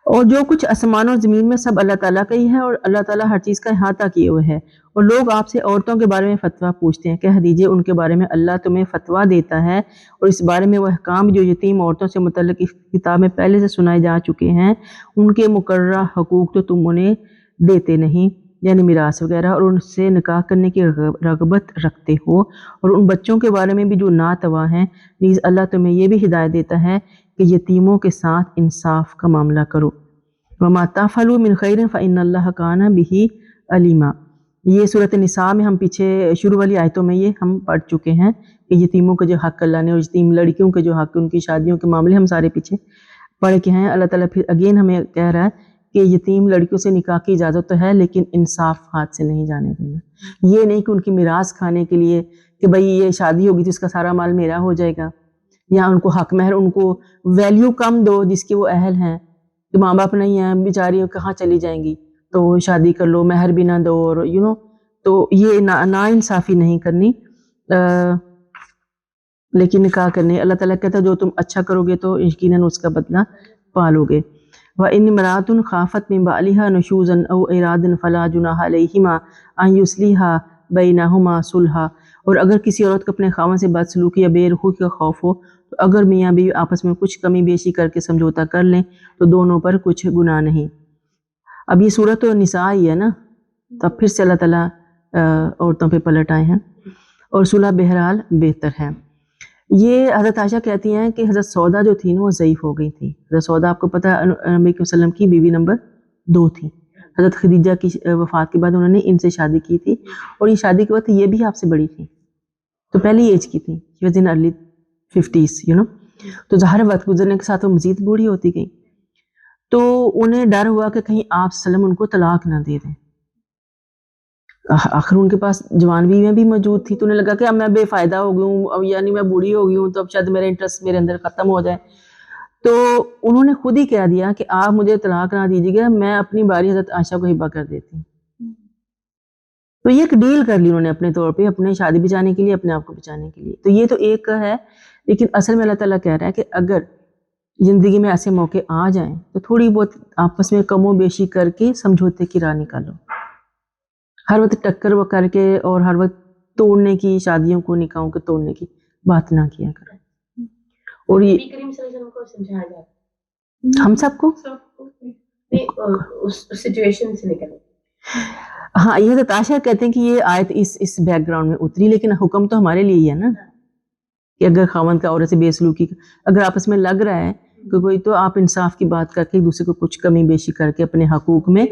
اور جو کچھ آسمان اور زمین میں سب اللہ تعالیٰ کا ہی ہے, اور اللہ تعالیٰ ہر چیز کا احاطہ کیے ہوئے ہے. اور لوگ آپ سے عورتوں کے بارے میں فتویٰ پوچھتے ہیں, کہہ دیجئے ان کے بارے میں اللہ تمہیں فتویٰ دیتا ہے, اور اس بارے میں وہ احکام جو یتیم عورتوں سے متعلق اس کتاب میں پہلے سے سنائے جا چکے ہیں, ان کے مقررہ حقوق تو تم انہیں دیتے نہیں, یعنی میراث وغیرہ, اور ان سے نکاح کرنے کی رغبت رکھتے ہو, اور ان بچوں کے بارے میں بھی جو ناتواں ہیں, نیز اللہ تمہیں یہ بھی ہدایت دیتا ہے کہ یتیموں کے ساتھ انصاف کا معاملہ کرو. وَمَا تَفْعَلُوا مِنْ خَيْرٍ فَإِنَّ اللَّهَ كَانَ بِهِ عَلِيمًا. یہ سورۃ النساء میں ہم پیچھے شروع والی آیتوں میں یہ ہم پڑھ چکے ہیں کہ یتیموں کے جو حق اللہ نے, اور یتیم لڑکیوں کے جو حق, ان کی شادیوں کے معاملے ہم سارے پیچھے پڑھ کے ہیں. اللہ تعالیٰ پھر اگین ہمیں کہہ رہا ہے کہ یتیم لڑکیوں سے نکاح کی اجازت تو ہے, لیکن انصاف ہاتھ سے نہیں جانے دینا. یہ نہیں کہ ان کی میراث کھانے کے لیے کہ بھئی یہ شادی ہوگی تو اس کا سارا مال میرا ہو جائے گا, یا ان کو حق مہر, ان کو ویلیو کم دو جس کے وہ اہل ہیں, کہ ماں باپ نہیں ہیں بیچاری کہاں چلی جائیں گی, تو شادی کر لو, مہر بھی نہ دو, اور تو یہ نا انصافی نہیں کرنی, لیکن نکاح کرنے. اللہ تعالیٰ کہتا ہے جو تم اچھا کرو گے تو یقیناً اس کا بدلہ پالو گے. وَإِنِ امْرَأَةٌ خَافَتْ مِنْ بَعْلِهَا نُشُوزًا أَوْ إِعْرَاضًا فَلَا جُنَاحَ عَلَيْهِمَا أَنْ يُصْلِحَا بَيْنَهُمَا صُلْحًا. اور اگر کسی عورت کو اپنے خاوند سے بدسلوکی یا بے رخوی کا خوف ہو, تو اگر میاں بیوی آپس میں کچھ کمی بیشی کر کے سمجھوتا کر لیں تو دونوں پر کچھ گناہ نہیں. اب یہ سورۃ النساء ہی ہے نا, تب پھر سے اللہ تعالیٰ عورتوں پہ پلٹ آئے ہیں, اور صلح بہرحال بہتر ہے. یہ حضرت عائشہ کہتی ہیں کہ حضرت سودا جو تھی نا وہ ضعیف ہو گئی تھی. حضرت سودا آپ کو پتہ ہے نبی صلی اللہ علیہ وسلم کی بیوی نمبر 2 تھی. حضرت خدیجہ کی وفات کے بعد انہوں نے ان سے شادی کی تھی, اور یہ شادی کے وقت یہ بھی آپ سے بڑی تھی, تو پہلی ایج کی تھی, she was in early 50s, تو ظاہر وقت گزرنے کے ساتھ وہ مزید بوڑھی ہوتی گئی, تو انہیں ڈر ہوا کہ کہیں آپ وسلم ان کو طلاق نہ دے دیں. آخر ان کے پاس جوان بیویاں بھی موجود تھی, تو انہیں لگا کہ اب میں بے فائدہ ہو گئی ہوں, اب یعنی میں بوڑھی ہو گئی ہوں, تو اب شاید میرا انٹرسٹ میرے اندر ختم ہو جائے. تو انہوں نے خود ہی کہہ دیا کہ آپ مجھے طلاق نہ دیجیے گا, میں اپنی باری حضرت عائشہ کو ہبہ کر دیتی ہوں. تو یہ ایک ڈیل کر لی انہوں نے اپنے طور پہ, اپنے شادی بچانے کے لیے, اپنے آپ کو بچانے کے لیے. تو یہ تو ایک ہے, لیکن اصل میں اللہ تعالیٰ کہہ رہا ہے کہ اگر زندگی میں ایسے موقع آ جائیں تو تھوڑی بہت آپس میں کم و بیشی کر کے سمجھوتے کی راہ نکالو. ہر وقت ٹکر وہ کر کے اور ہر وقت توڑنے کی, شادیوں کو نکاحوں کو توڑنے کی بات نہ کیا کرو. اور یہ کریم صلی اللہ علیہ وسلم کو سمجھایا جاتا ہم سب کو اس سچویشن سے نکلے. ہاں, یہ حضرت عائشہ کہتے ہیں کہ یہ آیت اس بیک گراؤنڈ میں اتری, لیکن حکم تو ہمارے لیے ہی ہے نا, کہ اگر خاوند کا عورت سے بے سلوکی اگر آپس میں لگ رہا ہے کہ کوئی, تو آپ انصاف کی بات کر کے ایک دوسرے کو کچھ کمی بیشی کر کے اپنے حقوق میں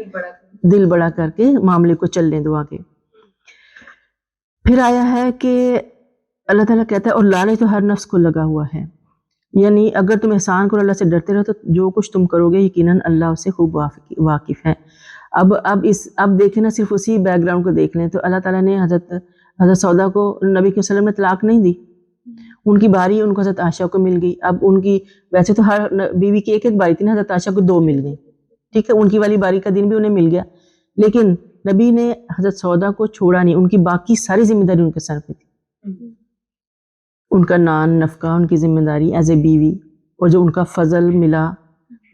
دل بڑا کر کے معاملے کو چلنے دو آگے. پھر آیا ہے کہ اللہ تعالیٰ کہتا ہے اور لالچ تو ہر نفس کو لگا ہوا ہے، یعنی اگر تم احسان کرو اللہ سے ڈرتے رہو تو جو کچھ تم کرو گے یقیناً اللہ اس سے خوب واقف ہے۔ اب دیکھیں نا، صرف اسی بیک گراؤنڈ کو دیکھ لیں تو اللہ تعالیٰ نے حضرت سودا کو نبی کے وسلم نے طلاق نہیں دی، ان کی باری ان کو حضرت عائشہ کو مل گئی۔ اب ان کی ویسے تو ہر بیوی کی ایک ایک باری تھی نا، حضرت عائشہ کو 2 مل گئی، ٹھیک ہے، ان کی والی باری کا دن بھی انہیں مل گیا، لیکن نبی نے حضرت سودا کو چھوڑا نہیں، ان کی باقی ساری ذمہ داری ان کے سر پہ تھی، ان کا نان نفقہ ان کی ذمہ داری ایز اے بیوی، اور جو ان کا فضل ملا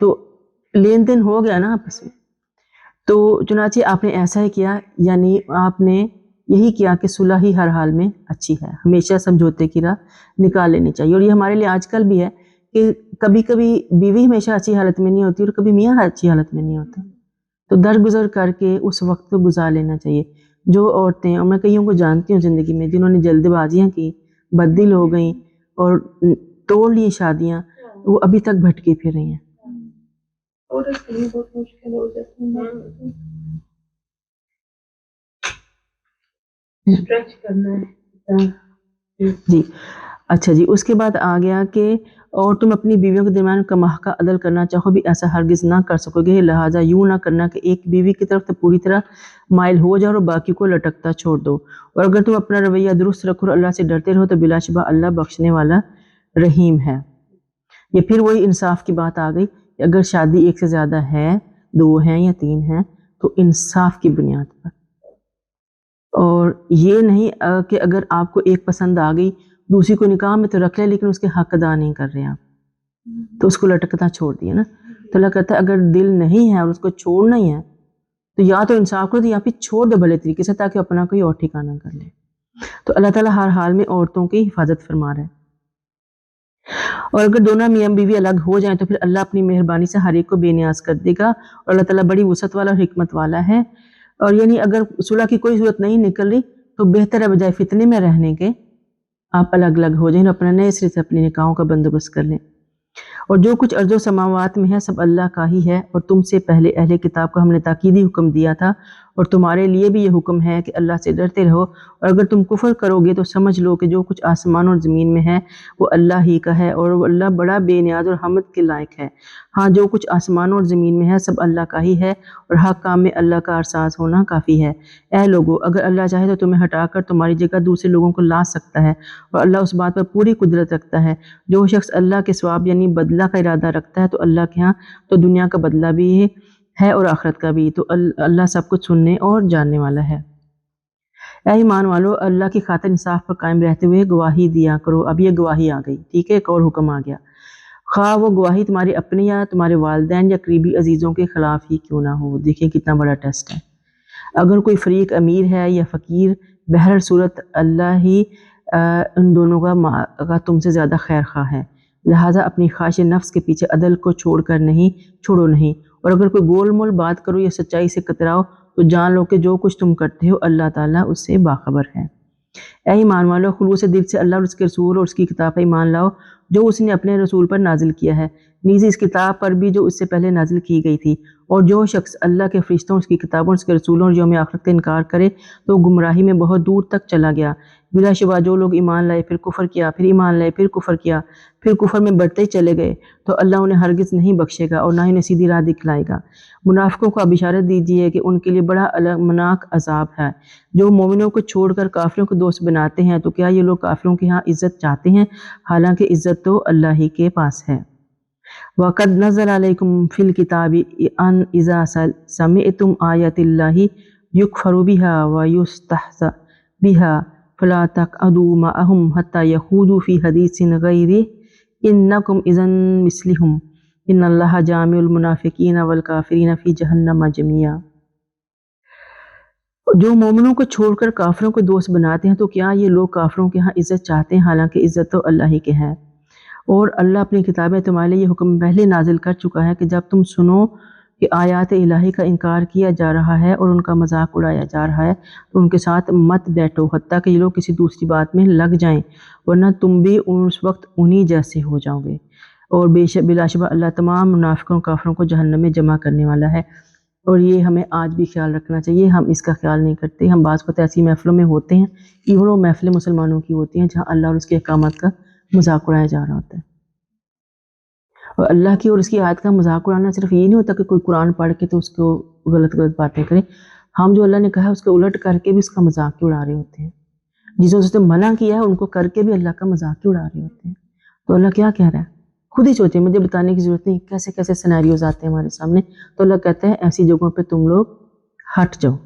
تو لین دین ہو گیا نا آپس میں۔ تو چنانچہ آپ نے ایسا ہی کیا، یعنی آپ نے یہی کیا کہ صلح ہی ہر حال میں اچھی ہے، ہمیشہ سمجھوتے کی راہ نکال لینی چاہیے، اور یہ ہمارے لیے آج کل بھی ہے کہ کبھی کبھی بیوی ہمیشہ اچھی حالت میں نہیں ہوتی اور کبھی میاں اچھی حالت میں نہیں ہوتا، تو درگزر کر کے اس وقت کو گزار لینا چاہیے۔ جو عورتیں، اور میں کئیوں کو جانتی ہوں زندگی میں، جنہوں نے جلد بازیاں کی، بددل ہو گئیں اور توڑ لی شادیاں، وہ ابھی تک بھٹکی پھر رہی ہیں۔ اور اس کے لیے بہت مشکل ہو جاتی ہے، اسٹریچ کرنا ہے جی اچھا جی، اس کے بعد آ گیا کہ اور تم اپنی بیویوں کے درمیان کماح کا عدل کرنا چاہو بھی ایسا ہرگز نہ کر سکو گے، لہٰذا یوں نہ کرنا کہ ایک بیوی کی طرف تو پوری طرح مائل ہو جاؤ اور باقی کو لٹکتا چھوڑ دو، اور اگر تم اپنا رویہ درست رکھو اور اللہ سے ڈرتے رہو تو بلا شبہ اللہ بخشنے والا رحیم ہے۔ یہ پھر وہی انصاف کی بات آ گئی کہ اگر شادی ایک سے زیادہ ہے، 2 ہیں یا 3 ہیں، تو انصاف کی بنیاد پر، اور یہ نہیں کہ اگر آپ کو ایک پسند آ گئی دوسری کو نکاح میں تو رکھ لے لیکن اس کے حق ادا نہیں کر رہے آپ، تو اس کو لٹکتا چھوڑ دیا نا۔ تو اللہ کہتا ہے اگر دل نہیں ہے اور اس کو چھوڑنا ہی ہے تو یا تو انصاف کرو یا پھر چھوڑ دو بھلے طریقے سے، تاکہ اپنا کوئی اور ٹھکانہ کر لے۔ تو اللہ تعالیٰ ہر حال میں عورتوں کی حفاظت فرما رہا ہے، اور اگر دونوں میاں بیوی الگ ہو جائیں تو پھر اللہ اپنی مہربانی سے ہر ایک کو بے نیاز کر دے گا، اور اللہ تعالیٰ بڑی وسعت والا اور حکمت والا ہے۔ اور یعنی اگر صلح کی کوئی صورت نہیں نکل رہی تو بہتر ہے بجائے فتنے میں رہنے کے آپ الگ الگ ہو جائیں، اپنا نئے سرے سے اپنے نکاحوں کا بندوبست کر لیں۔ اور جو کچھ ارض و سماوات میں ہے سب اللہ کا ہی ہے، اور تم سے پہلے اہل کتاب کو ہم نے تاکیدی حکم دیا تھا، اور تمہارے لیے بھی یہ حکم ہے کہ اللہ سے ڈرتے رہو، اور اگر تم کفر کرو گے تو سمجھ لو کہ جو کچھ آسمان اور زمین میں ہے وہ اللہ ہی کا ہے، اور وہ اللہ بڑا بے نیاز اور حمد کے لائق ہے۔ ہاں جو کچھ آسمانوں اور زمین میں ہے سب اللہ کا ہی ہے، اور ہر کام میں اللہ کا ارساز ہونا کافی ہے۔ اے لوگو، اگر اللہ چاہے تو تمہیں ہٹا کر تمہاری جگہ دوسرے لوگوں کو لا سکتا ہے، اور اللہ اس بات پر پوری قدرت رکھتا ہے۔ جو شخص اللہ کے ثواب یعنی بدلہ کا ارادہ رکھتا ہے تو اللہ کے ہاں تو دنیا کا بدلہ بھی ہے اور آخرت کا بھی، تو اللہ سب کچھ سننے اور جاننے والا ہے۔ اے ایمان والو، اللہ کی خاطر انصاف پر قائم رہتے ہوئے گواہی دیا کرو۔ اب یہ گواہی آ گئی، ٹھیک ہے، ایک اور حکم آ گیا، خواہ وہ گواہی تمہارے اپنے یا تمہارے والدین یا قریبی عزیزوں کے خلاف ہی کیوں نہ ہو۔ دیکھیں کتنا بڑا ٹیسٹ ہے۔ اگر کوئی فریق امیر ہے یا فقیر، بہر صورت اللہ ہی ان دونوں کا تم سے زیادہ خیر خواہ ہے، لہٰذا اپنی خواہش نفس کے پیچھے عدل کو چھوڑو نہیں، اور اگر کوئی گول مول بات کرو یا سچائی سے کتراؤ تو جان لو کہ جو کچھ تم کرتے ہو اللہ تعالیٰ اس سے باخبر ہے۔ اے ایمان والو، خلوص دل سے اللہ اور اس کے رسول اور اس کی کتاب پر ایمان لاؤ جو اس نے اپنے رسول پر نازل کیا ہے، نیز اس کتاب پر بھی جو اس سے پہلے نازل کی گئی تھی، اور جو شخص اللہ کے فرشتوں، اس کی کتابوں، اس کے رسولوں اور یوم آخرت کا انکار کرے تو گمراہی میں بہت دور تک چلا گیا۔ بلا شبہ جو لوگ ایمان لائے پھر کفر کیا، پھر ایمان لائے پھر کفر کیا، پھر کفر میں بڑھتے ہی چلے گئے تو اللہ انہیں ہرگز نہیں بخشے گا اور نہ ہی انہیں سیدھی راہ دکھلائے گا۔ منافقوں کو اب بشارت دیجیے کہ ان کے لیے بڑا المناک عذاب ہے۔ جو مومنوں کو چھوڑ کر کافروں کو دوست بناتے ہیں تو کیا یہ لوگ کافروں کے ہاں عزت چاہتے ہیں؟ حالانکہ عزت تو اللہ ہی کے پاس ہے۔ وَقَدْ نَزَّلَ عَلَيْكُمْ فِي الْكِتَابِ أَنْ إِذَا سَمِعْتُمْ آيَاتِ اللَّهِ يُكْفَرُ بِهَا وَيُسْتَهْزَأُ بِهَا فَلَا تَقْعُدُوا مَعَهُمْ حَتَّى يَخُوضُوا فِي حَدِيثٍ غَيْرِهِ إِنَّكُمْ إِذًا مِثْلُهُمْ إِنَّ اللَّهَ جَامِعُ الْمُنَافِقِينَ وَالْكَافِرِينَ فِي جَهَنَّمَ جَمِيعًا۔ جو مومنوں کو چھوڑ کر کافروں کو دوست بناتے ہیں تو کیا یہ لوگ کافروں کے ہاں عزت چاہتے ہیں؟ حالانکہ عزت تو اللہ ہی کے ہے۔ اور اللہ اپنی کتاب میں تمہارے لیے یہ حکم پہلے نازل کر چکا ہے کہ جب تم سنو کہ آیات الہی کا انکار کیا جا رہا ہے اور ان کا مذاق اڑایا جا رہا ہے تو ان کے ساتھ مت بیٹھو حتیٰ کہ یہ لوگ کسی دوسری بات میں لگ جائیں، ورنہ تم بھی اس وقت انہی جیسے ہو جاؤ گے، اور بلا شبہ اللہ تمام منافقوں کافروں کو جہنم میں جمع کرنے والا ہے۔ اور یہ ہمیں آج بھی خیال رکھنا چاہیے. ہم اس کا خیال نہیں کرتے. ہم بعض وقت ایسی محفلوں میں ہوتے ہیں، ایون وہ محفلیں مسلمانوں کی ہوتی ہیں جہاں اللہ اور اس کے احکامات کا مذاق اڑایا جا رہا ہوتا ہے. اور اللہ کی اور اس کی آیت کا مذاق اڑانا صرف یہ نہیں ہوتا کہ کوئی قرآن پڑھ کے تو اس کو غلط باتیں کرے. ہم جو اللہ نے کہا ہے اس کو الٹ کر کے بھی اس کا مذاق کی اڑا رہے ہوتے ہیں. جسے اس نے منع کیا ہے ان کو کر کے بھی اللہ کا مذاق کی اڑا رہے ہوتے ہیں. تو اللہ کیا کہہ رہا ہے؟ خود ہی سوچیں، مجھے بتانے کی ضرورت نہیں کیسے کیسے سینیریوز آتے ہیں ہمارے سامنے. تو اللہ کہتا ہے ایسی جگہوں پہ تم لوگ ہٹ جاؤ.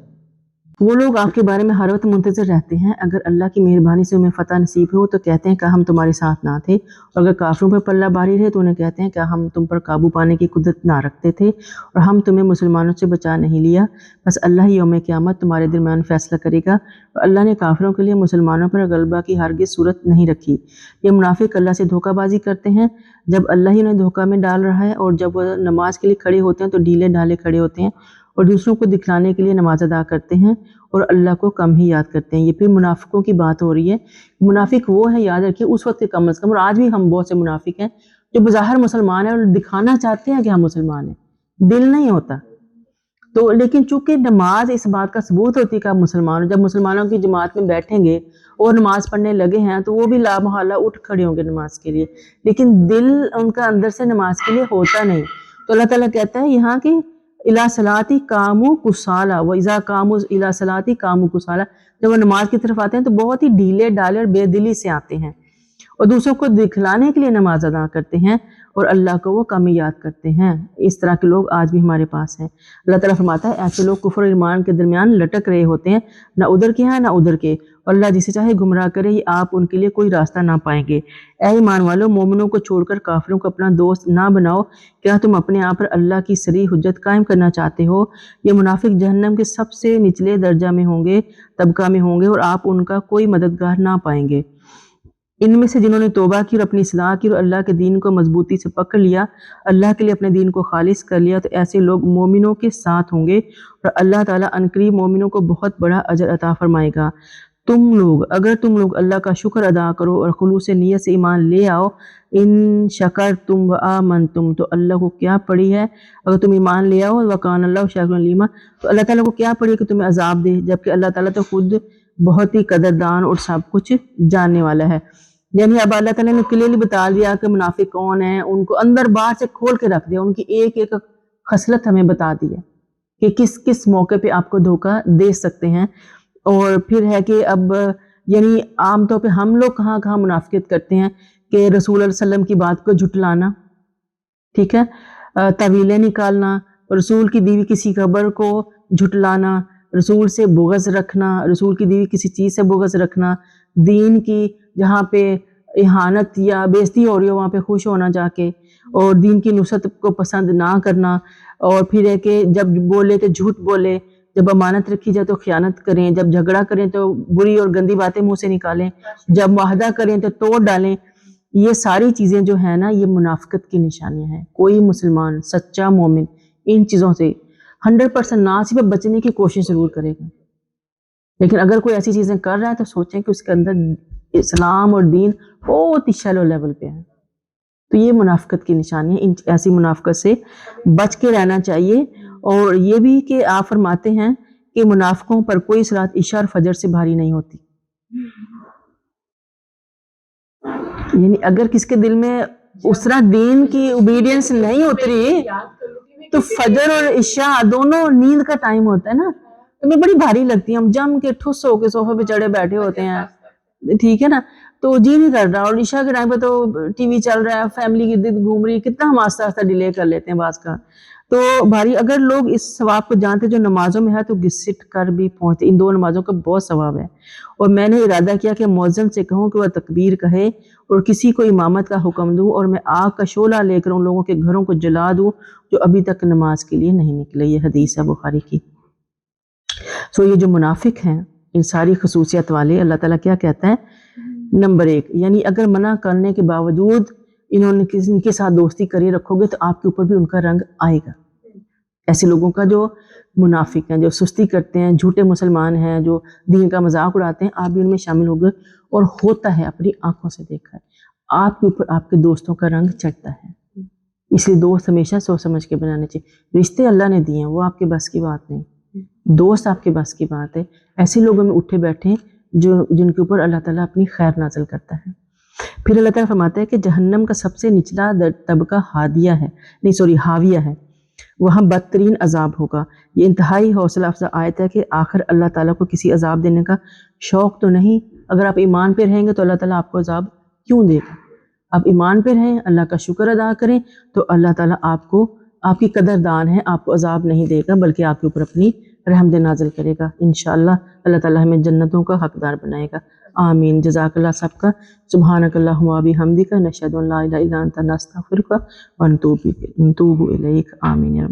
وہ لوگ آپ کے بارے میں ہر وقت منتظر رہتے ہیں، اگر اللہ کی مہربانی سے انہیں فتح نصیب ہو تو کہتے ہیں کہ ہم تمہارے ساتھ نہ تھے، اور اگر کافروں پر پلہ باری رہے تو انہیں کہتے ہیں کہ ہم تم پر قابو پانے کی قدرت نہ رکھتے تھے اور ہم تمہیں مسلمانوں سے بچا نہیں لیا. بس اللہ ہی یوم قیامت تمہارے درمیان فیصلہ کرے گا. اور اللہ نے کافروں کے لیے مسلمانوں پر غلبہ کی ہرگز صورت نہیں رکھی. یہ منافق اللہ سے دھوکہ بازی کرتے ہیں جب اللہ ہی انہیں دھوکہ میں ڈال رہا ہے، اور جب وہ نماز کے لیے کھڑے ہوتے ہیں تو ڈھیلے ڈھالے کھڑے ہوتے ہیں اور دوسروں کو دکھلانے کے لیے نماز ادا کرتے ہیں اور اللہ کو کم ہی یاد کرتے ہیں. یہ پھر منافقوں کی بات ہو رہی ہے. منافق وہ ہے، یاد رکھیے، اس وقت کے کم از کم، اور آج بھی ہم بہت سے منافق ہیں جو بظاہر مسلمان ہیں اور دکھانا چاہتے ہیں کہ ہم مسلمان ہیں، دل نہیں ہوتا. تو لیکن چونکہ نماز اس بات کا ثبوت ہوتی ہے کہ آپ مسلمان ہو. جب مسلمانوں کی جماعت میں بیٹھیں گے اور نماز پڑھنے لگے ہیں تو وہ بھی لا محالہ اٹھ کھڑے ہوں گے نماز کے لیے، لیکن دل ان کا اندر سے نماز کے لیے ہوتا نہیں. تو اللہ تعالیٰ کہتا ہے یہاں کہ الی صلاتی قاموا کسالى واذا قاموا الی صلاتی قاموا کسالى، جب وہ نماز کی طرف آتے ہیں تو بہت ہی ڈھیلے ڈالے اور بے دلی سے آتے ہیں اور دوسروں کو دکھلانے کے لیے نماز ادا کرتے ہیں اور اللہ کو وہ کم ہی یاد کرتے ہیں. اس طرح کے لوگ آج بھی ہمارے پاس ہیں. اللہ تعالیٰ فرماتا ہے ایسے لوگ کفر اور ایمان کے درمیان لٹک رہے ہوتے ہیں، نہ ادھر کے ہیں نہ ادھر کے، اور اللہ جسے چاہے گمراہ کرے، یہ آپ ان کے لیے کوئی راستہ نہ پائیں گے. اے ایمان والو، مومنوں کو چھوڑ کر کافروں کو اپنا دوست نہ بناؤ. کیا تم اپنے آپ پر اللہ کی صریح حجت قائم کرنا چاہتے ہو؟ یہ منافق جہنم کے سب سے نچلے درجہ میں ہوں گے، طبقہ میں ہوں گے، اور آپ ان کا کوئی مددگار نہ پائیں گے. ان میں سے جنہوں نے توبہ کی اور اپنی اصلاح کی اور اللہ کے دین کو مضبوطی سے پکڑ لیا، اللہ کے لیے اپنے دین کو خالص کر لیا، تو ایسے لوگ مومنوں کے ساتھ ہوں گے اور اللہ تعالیٰ عنقریب مومنوں کو بہت بڑا اجر عطا فرمائے گا. اگر تم لوگ اللہ کا شکر ادا کرو اور خلوص نیت سے ایمان لے آؤ، ان شکرتم و آمنتم، تو اللہ کو کیا پڑی ہے اگر تم ایمان لے آؤ، وکان اللہ شاکرا علیما، تو اللہ تعالیٰ کو کیا پڑی ہے کہ تمہیں عذاب دے، جبکہ اللہ تعالیٰ تو خود بہت ہی قدردان اور سب کچھ جاننے والا ہے. یعنی اب اللہ تعالیٰ نے کلیئرلی بتا دیا کہ منافق کون ہیں، ان کو اندر باہر سے کھول کے رکھ دیا، ان کی ایک ایک خصلت ہمیں بتا دی ہے کہ کس کس موقع پہ آپ کو دھوکہ دے سکتے ہیں. اور پھر ہے کہ اب یعنی عام طور پہ ہم لوگ کہاں کہاں منافقت کرتے ہیں کہ رسول اللہ علیہ وسلم کی بات کو جھٹلانا، ٹھیک ہے، طویلیں نکالنا، رسول کی دیوی کسی خبر کو جھٹلانا، رسول سے بغض رکھنا، رسول کی دیوی کسی چیز سے بغض رکھنا، دین کی جہاں پہ اہانت یا بےزتی ہو رہی ہو وہاں پہ خوش ہونا جا کے، اور دین کی نصرت کو پسند نہ کرنا، اور پھر ہے کہ جب بولے تو جھوٹ بولے، جب امانت رکھی جائے تو خیانت کریں، جب جھگڑا کریں تو بری اور گندی باتیں منہ سے نکالیں، جب معاہدہ کریں تو توڑ ڈالیں. یہ ساری چیزیں جو ہیں نا، یہ منافقت کی نشانیاں ہیں. کوئی مسلمان سچا مومن ان چیزوں سے 100% نہ صرف بچنے کی کوشش ضرور کرے گا، لیکن اگر کوئی ایسی چیزیں کر رہا ہے تو سوچیں کہ اس کے اندر اسلام اور دین بہت ہی شیلو لیول پہ ہے. تو یہ منافقت کی نشانی ہے. ایسی منافقت سے بچ کے رہنا چاہیے. اور یہ بھی کہ آپ فرماتے ہیں کہ منافقوں پر کوئی صلاۃ عشاء اور فجر سے بھاری نہیں ہوتی. یعنی اگر کس کے دل میں اس طرح دین کی اوبیڈینس نہیں اتری تو فجر اور عشاء دونوں نیند کا ٹائم ہوتا ہے نا، تو میں بڑی بھاری لگتی ہے. ہم جم کے ٹھس ہو کے صوفے پہ چڑھے بیٹھے ہوتے ہیں، ٹھیک ہے نا، تو جی نہیں کر رہا، اور عشاء کے ٹائم پہ تو ٹی وی چل رہا ہے، فیملی کی گرد گھوم رہی، کتنا ہم آہستہ آہستہ ڈیلے کر لیتے ہیں بعض کا. تو بھاری اگر لوگ اس ثواب کو جانتے جو نمازوں میں ہے تو گھسٹ کر بھی پہنچتے. ان دو نمازوں کا بہت ثواب ہے. اور میں نے ارادہ کیا کہ مؤذن سے کہوں کہ وہ تکبیر کہے اور کسی کو امامت کا حکم دوں، اور میں آگ کا شعلہ لے کر ان لوگوں کے گھروں کو جلا دوں جو ابھی تک نماز کے لیے نہیں نکلے. یہ حدیث ہے بخاری کی. یہ جو منافق ہیں ان ساری خصوصیت والے، اللہ تعالیٰ کیا کہتا ہے؟ نمبر 1، یعنی اگر منع کرنے کے باوجود انہوں نے ان کے ساتھ دوستی کری رکھو گے تو آپ کے اوپر بھی ان کا رنگ آئے گا. ایسے لوگوں کا جو منافق ہیں، جو سستی کرتے ہیں، جھوٹے مسلمان ہیں، جو دین کا مذاق اڑاتے ہیں، آپ بھی ان میں شامل ہو گئے. اور ہوتا ہے، اپنی آنکھوں سے دیکھا ہے، آپ کے اوپر آپ کے دوستوں کا رنگ چڑھتا ہے. اس لیے دوست ہمیشہ سوچ سمجھ کے بنانے چاہیے. رشتے اللہ نے دیے ہیں، وہ آپ کے بس کی بات نہیں. دوست آپ کے بس کی بات ہے. ایسے لوگوں میں اٹھے بیٹھے جن کے اوپر اللہ تعالیٰ اپنی خیر نازل کرتا ہے. پھر اللہ تعالیٰ فرماتا ہے کہ جہنم کا سب سے نچلا طبقہ حاویہ ہے، وہاں بدترین عذاب ہوگا. یہ انتہائی حوصلہ افزا آیت ہے کہ آخر اللہ تعالیٰ کو کسی عذاب دینے کا شوق تو نہیں. اگر آپ ایمان پہ رہیں گے تو اللہ تعالیٰ آپ کو عذاب کیوں دے گا؟ آپ ایمان پہ رہیں، اللہ کا شکر ادا کریں تو اللہ تعالیٰ آپ کی قدردان ہے، آپ کو عذاب نہیں دے گا بلکہ آپ کے اوپر اپنی رحمت نازل کرے گا. انشاءاللہ اللہ تعالیٰ ہمیں جنتوں کا حقدار بنائے گا. آمین. جزاک اللہ سب کا. سبحانک اللہم و بحمدک، نشہد ان لا الہ الا انت، نستغفرک و نتوب الیک. آمین.